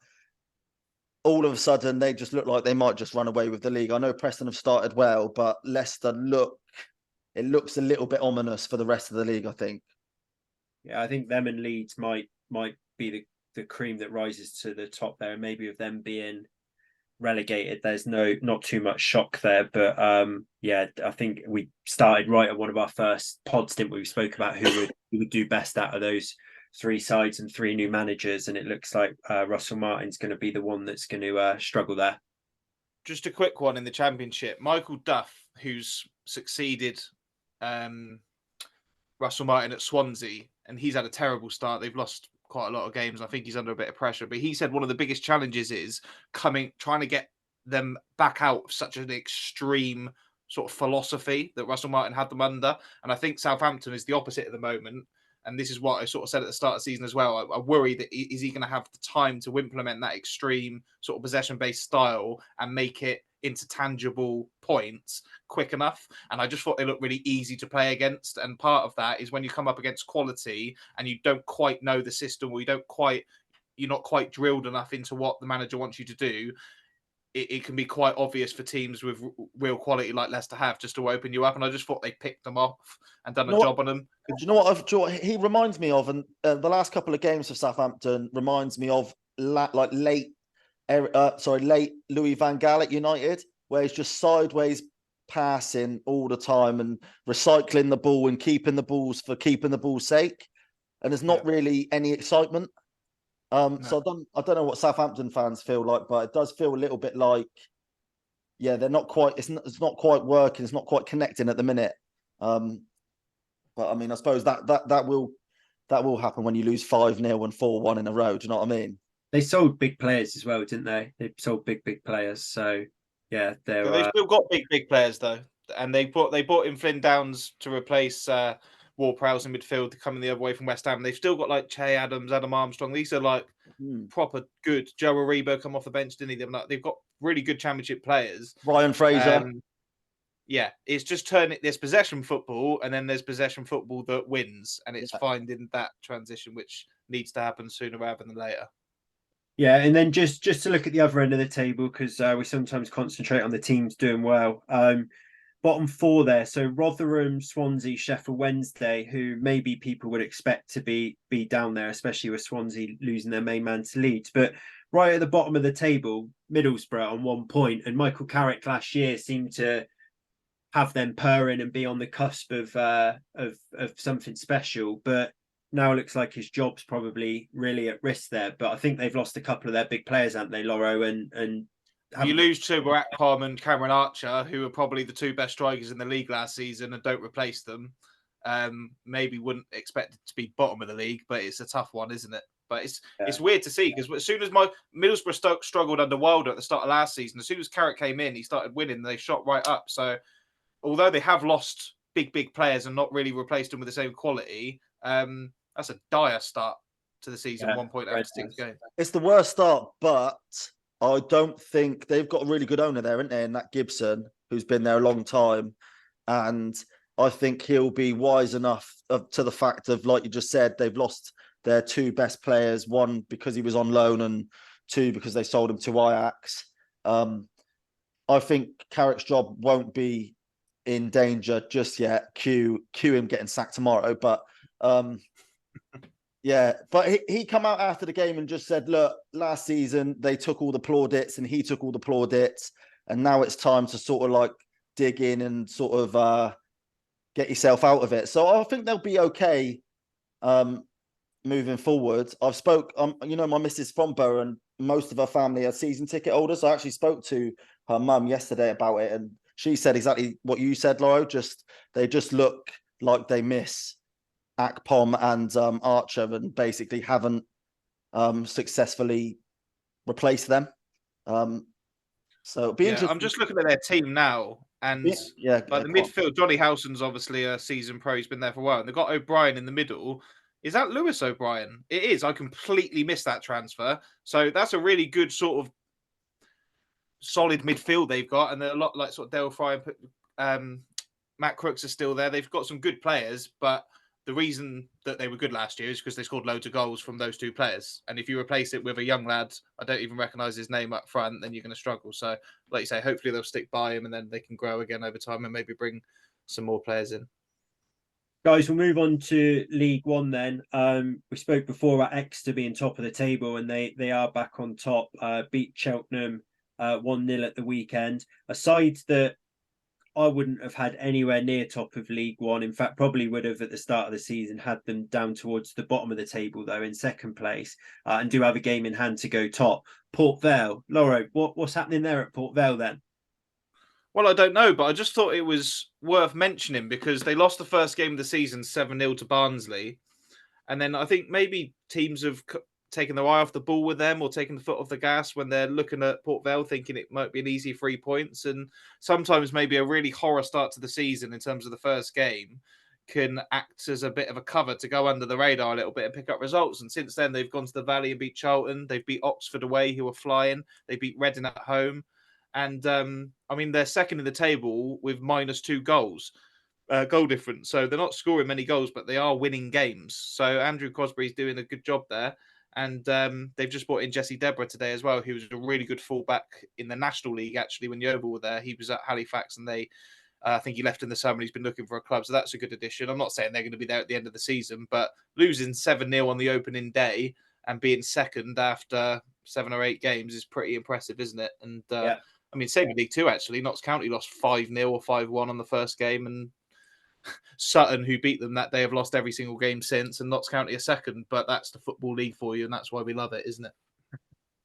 all of a sudden they just look like they might just run away with the league. I know Preston have started well, but Leicester looks a little bit ominous for the rest of the league, I think. Yeah, I think them and Leeds might be the cream that rises to the top there, and maybe with them being relegated, there's not too much shock there. But yeah, I think we started right at one of our first pods, didn't we? We spoke about who would do best out of those three sides and three new managers, and it looks like Russell Martin's going to be the one that's going to struggle there. Just a quick one in the Championship. Michael Duff, who's succeeded Russell Martin at Swansea, and he's had a terrible start. They've lost quite a lot of games. I think he's under a bit of pressure, but he said one of the biggest challenges is trying to get them back out of such an extreme sort of philosophy that Russell Martin had them under. And I think Southampton is the opposite at the moment. And this is what I sort of said at the start of the season as well. I worry that is he going to have the time to implement that extreme sort of possession-based style and make it into tangible points quick enough. And I just thought they looked really easy to play against. And part of that is when you come up against quality and you don't quite know the system, or you're not quite drilled enough into what the manager wants you to do. It can be quite obvious for teams with real quality like Leicester have just to open you up. And I just thought they picked them off and done a job on them. Do you know what he reminds me of? And the last couple of games for Southampton reminds me of late Louis van Gaal at United, where he's just sideways passing all the time and recycling the ball and keeping the balls for keeping the ball's sake. And there's not really any excitement. No. So I don't know what Southampton fans feel like, but it does feel a little bit like, yeah, they're not quite. It's not quite working. It's not quite connecting at the minute. But I mean, I suppose that will happen when you lose 5-0 and 4-1 in a row. Do you know what I mean? They sold big players as well, didn't they? They sold big players. So yeah, they've still got big players though, and they bought in Flynn Downs to replace Ward-Prowse in midfield, coming the other way from West Ham. They've still got like Che Adams, Adam Armstrong. These are like proper good. Joe Aribo come off the bench, didn't he? They've got really good Championship players. Ryan Fraser. Yeah, it's just turning. There's possession football, and then there's possession football that wins, and it's finding that transition which needs to happen sooner rather than later. Yeah, and then just to look at the other end of the table, because we sometimes concentrate on the teams doing well. Bottom four there, so Rotherham, Swansea, Sheffield Wednesday, who maybe people would expect to be down there, especially with Swansea losing their main man to Leeds. But right at the bottom of the table, Middlesbrough on 1 point, and Michael Carrick last year seemed to have them purring and be on the cusp of something special. But now it looks like his job's probably really at risk there. But I think they've lost a couple of their big players, haven't they, Loro? And you lose Chuba Akpom and Cameron Archer, who are probably the two best strikers in the league last season, and don't replace them. Maybe wouldn't expect it to be bottom of the league, but it's a tough one, isn't it? But it's weird to see, because as soon as Middlesbrough struggled under Wilder at the start of last season, as soon as Carrick came in, he started winning. They shot right up. So although they have lost big players and not really replaced them with the same quality, that's a dire start to the season. 1 point over 6 games. It's the worst start, but I don't think they've got a really good owner there, isn't there? And that Gibson, who's been there a long time. And I think he'll be wise enough to the fact of, like you just said, they've lost their two best players, one because he was on loan and two because they sold him to Ajax. I think Carrick's job won't be in danger just yet. Cue him getting sacked tomorrow. But yeah, but he come out after the game and just said, look, last season they took all the plaudits and he took all the plaudits, and now it's time to sort of like dig in and sort of get yourself out of it. So I think they'll be okay moving forward. I've spoke, my missus from Borough, and most of her family are season ticket holders. So I actually spoke to her mum yesterday about it, and she said exactly what you said, Laura. They just look like they miss Akpom and Archer, and basically haven't successfully replaced them. So it'll be interesting. I'm just looking at their team now, and like the midfield, Johnny Howson's obviously a season pro. He's been there for a while, and they've got O'Brien in the middle. Is that Lewis O'Brien? It is. I completely missed that transfer. So that's a really good sort of solid midfield they've got, and they're a lot like sort of Dale Fry and Matt Crooks are still there. They've got some good players, but the reason that they were good last year is because they scored loads of goals from those two players. And if you replace it with a young lad, I don't even recognise his name up front, then you're going to struggle. So, like you say, hopefully they'll stick by him and then they can grow again over time and maybe bring some more players in. Guys, we'll move on to League One then. We spoke before about Exeter being top of the table, and they are back on top. Beat Cheltenham 1-0 at the weekend. A side that I wouldn't have had anywhere near top of League One. In fact, probably would have at the start of the season had them down towards the bottom of the table, though, in second place, and do have a game in hand to go top. Port Vale. Laura, what's happening there at Port Vale then? Well, I don't know, but I just thought it was worth mentioning because they lost the first game of the season 7-0 to Barnsley. And then I think maybe teams have taken their eye off the ball with them or taken the foot off the gas when they're looking at Port Vale, thinking it might be an easy 3 points. And sometimes maybe a really horror start to the season in terms of the first game can act as a bit of a cover to go under the radar a little bit and pick up results. And since then, they've gone to the Valley and beat Charlton. They've beat Oxford away, who are flying. They beat Reading at home. And, I mean, they're second in the table with -2 goals. Goal difference. So they're not scoring many goals, but they are winning games. So Andrew Cosbury's doing a good job there. And they've just brought in Jesse Deborah today as well, who was a really good fullback in the National League, actually, when Yeovil were there. He was at Halifax and I think he left in the summer and he's been looking for a club. So that's a good addition. I'm not saying they're going to be there at the end of the season, but losing 7-0 on the opening day and being second after 7 or 8 games is pretty impressive, isn't it? And I mean, same in League Two, actually. Notts County lost 5-0 or 5-1 on the first game, and Sutton, who beat them that day, have lost every single game since, and Notts County are second. But that's the Football League for you, and that's why we love it, isn't it?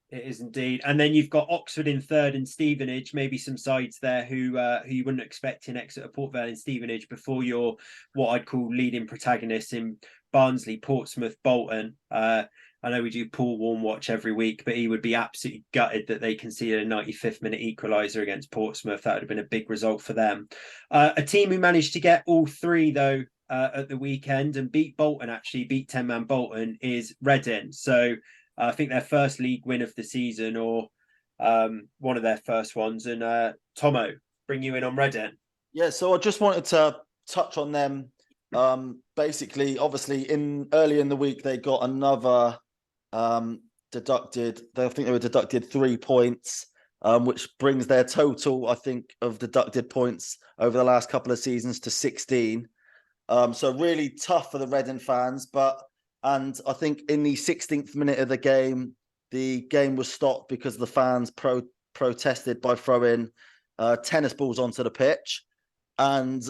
It is indeed. And then you've got Oxford in third and Stevenage, maybe some sides there who you wouldn't expect in Exeter, Port Vale and Stevenage before your what I'd call leading protagonists in Barnsley, Portsmouth, Bolton. I know we do Paul Warne watch every week, but he would be absolutely gutted that they conceded a 95th minute equaliser against Portsmouth. That would have been a big result for them. A team who managed to get all three, though, at the weekend and beat Bolton, actually beat 10-man Bolton, is Reading. So I think their first league win of the season, or one of their first ones. And Tomo, bring you in on Reading. Yeah, so I just wanted to touch on them. Basically, obviously, early in the week, they got another deducted. I think they were deducted 3 points, which brings their total, I think, of deducted points over the last couple of seasons to 16. So really tough for the Reading fans. And I think in the 16th minute of the game was stopped because the fans protested by throwing tennis balls onto the pitch. And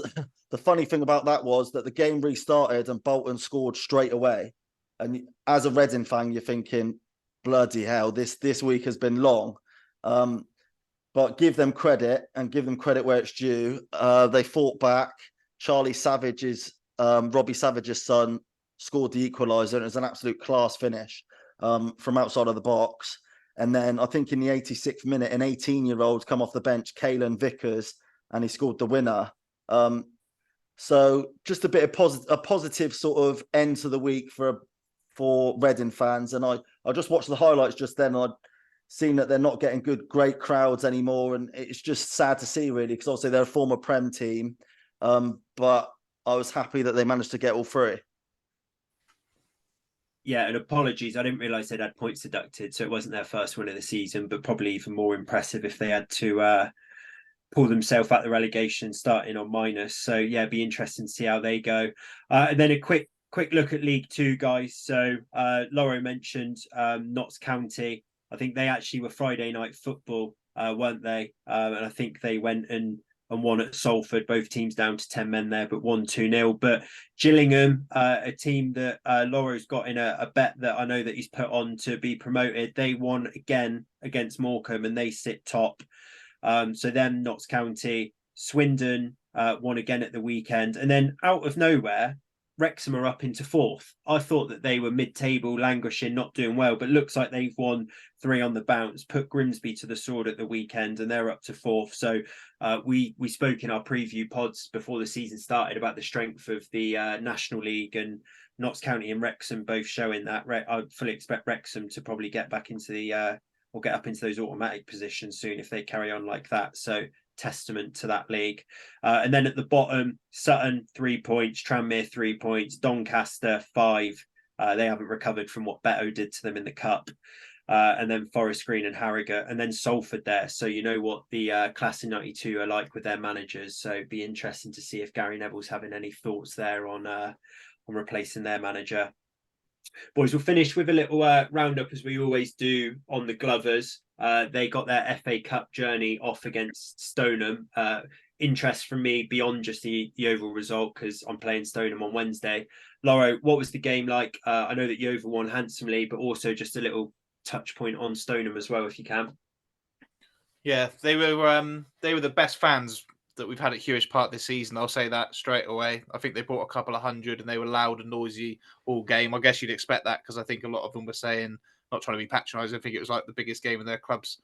the funny thing about that was that the game restarted and Bolton scored straight away. And as a Reading fan, you're thinking, bloody hell, this week has been long. But give them credit where it's due. They fought back. Robbie Savage's son, scored the equaliser, and it was an absolute class finish from outside of the box. And then I think in the 86th minute, an 18-year-old come off the bench, Caelan Vickers, and he scored the winner. So just a bit of a positive sort of end to the week for Reading fans. And I just watched the highlights just then, and I'd seen that they're not getting great crowds anymore. And it's just sad to see, really, because obviously they're a former Prem team. But I was happy that they managed to get all three. Yeah, and apologies, I didn't realise they'd had points deducted, so it wasn't their first win of the season, but probably even more impressive if they had to pull themselves out the relegation starting on minus. So yeah, it'd be interesting to see how they go. And then a quick look at League Two, guys. So Laura mentioned Notts County. I think they actually were Friday night football, weren't they? And I think they went and won at Salford, both teams down to 10 men there, but won 2-0. But Gillingham, a team that Laura's got in a bet that I know that he's put on to be promoted, they won again against Morecambe and they sit top. So then Notts County, Swindon won again at the weekend. And then out of nowhere, Wrexham are up into fourth. I thought that they were mid-table, languishing, not doing well, but looks like they've won 3 on the bounce, put Grimsby to the sword at the weekend, and they're up to fourth. So we spoke in our preview pods before the season started about the strength of the National League, and Notts County and Wrexham both showing that. I fully expect Wrexham to probably get back into the or get up into those automatic positions soon if they carry on like that. So testament to that league. And then at the bottom, Sutton 3 points, Tranmere 3 points, Doncaster 5. They haven't recovered from what Beto did to them in the cup. And then Forest Green and Harrogate, and then Salford there. So you know what the class in 92 are like with their managers. So it'd be interesting to see if Gary Neville's having any thoughts there on replacing their manager. Boys, we'll finish with a little roundup, as we always do, on the Glovers. They got their FA Cup journey off against Stoneham. Interest from me beyond just the overall result, because I'm playing Stoneham on Wednesday. Lauro, what was the game like? I know that Yeovil won handsomely, but also just a little touch point on Stoneham as well, if you can. Yeah, they were the best fans that we've had at Hewish Park this season. I'll say that straight away. I think they brought a couple of hundred, and they were loud and noisy all game. I guess you'd expect that, because I think a lot of them were saying, not trying to be patronising, I think it was like the biggest game in their club's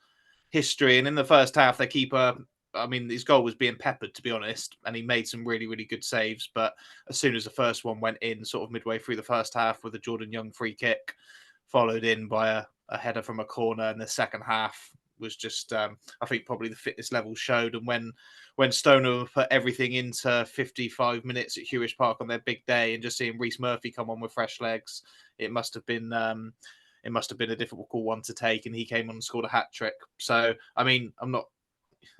history. And in the first half, their keeper, I mean, his goal was being peppered, to be honest, and he made some really, really good saves. But as soon as the first one went in, sort of midway through the first half, with a Jordan Young free kick, followed in by a header from a corner, and the second half was just, I think, probably the fitness level showed. And when Stoneham put everything into 55 minutes at Hewish Park on their big day, and just seeing Reece Murphy come on with fresh legs, it must have been a difficult one to take, and he came on and scored a hat-trick. So, I mean,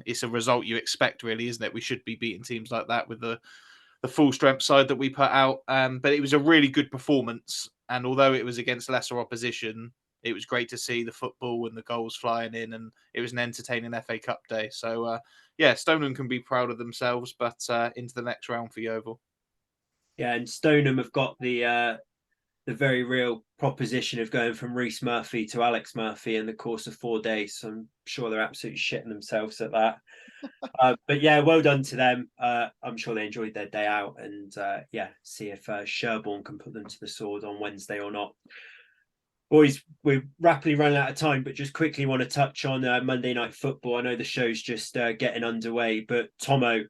it's a result you expect, really, isn't it? We should be beating teams like that with the full strength side that we put out. But it was a really good performance, and although it was against lesser opposition, it was great to see the football and the goals flying in, and it was an entertaining FA Cup day. So, yeah, Stoneham can be proud of themselves, but into the next round for Yeovil. Yeah, and Stoneham have got the very real proposition of going from Reece Murphy to Alex Murphy in the course of 4 days. So I'm sure they're absolutely shitting themselves at that. But yeah, well done to them. I'm sure they enjoyed their day out, and see if Sherborne can put them to the sword on Wednesday or not. Boys, we're rapidly running out of time, but just quickly want to touch on Monday Night Football. I know the show's just getting underway, but Tomo,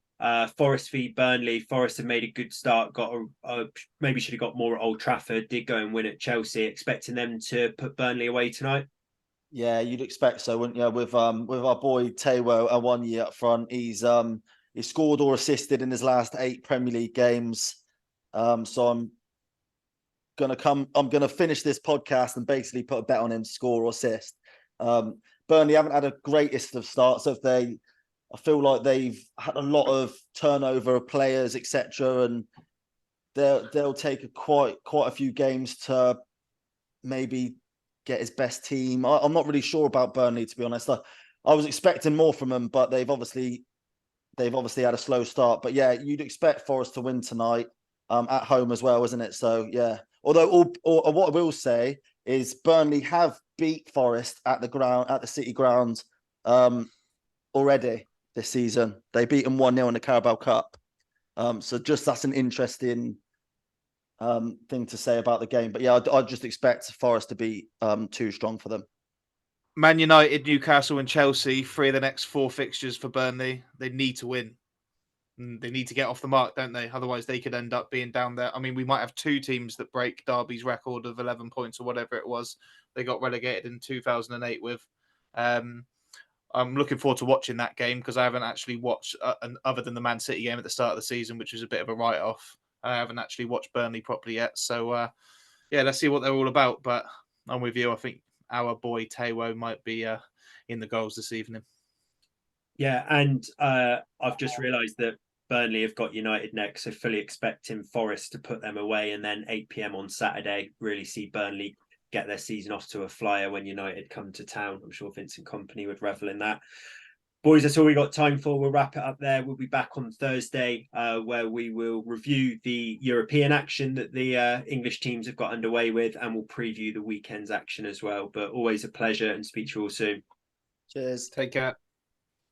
Forest v Burnley. Forest have made a good start. Got maybe should have got more at Old Trafford. Did go and win at Chelsea. Expecting them to put Burnley away tonight. Yeah, you'd expect so, wouldn't you? With our boy Taiwo, 1 year up front, he scored or assisted in his last 8 Premier League games. So I'm gonna finish this podcast and basically put a bet on him to score or assist. Burnley haven't had a greatest of starts. I feel like they've had a lot of turnover of players, etc., and they'll take quite a few games to maybe get his best team. I'm not really sure about Burnley, to be honest. I was expecting more from them, but they've obviously had a slow start. But yeah, you'd expect Forest to win tonight at home as well, isn't it? So yeah. Although, what I will say is Burnley have beat Forest at the City ground already this season. They beat them 1-0 in the Carabao Cup. So just that's an interesting thing to say about the game. But yeah, I'd just expect Forest to be too strong for them. Man United, Newcastle and Chelsea, 3 of the next 4 fixtures for Burnley. They need to win. They need to get off the mark, don't they? Otherwise, they could end up being down there. I mean, we might have 2 teams that break Derby's record of 11 points or whatever it was they got relegated in 2008 with. I'm looking forward to watching that game, because I haven't actually watched, other than the Man City game at the start of the season, which was a bit of a write-off. I haven't actually watched Burnley properly yet. So, yeah, let's see what they're all about. But I'm with you. I think our boy Taiwo might be in the goals this evening. Yeah, and I've just realised that Burnley have got United next, so fully expecting Forest to put them away, and then 8 p.m. on Saturday, really see Burnley get their season off to a flyer when United come to town. I'm sure Vincent Kompany would revel in that. Boys, that's all we got time for. We'll wrap it up there. We'll be back on Thursday, where we will review the European action that the English teams have got underway with, and we'll preview the weekend's action as well. But always a pleasure, and speak to you all soon. Cheers. Take care.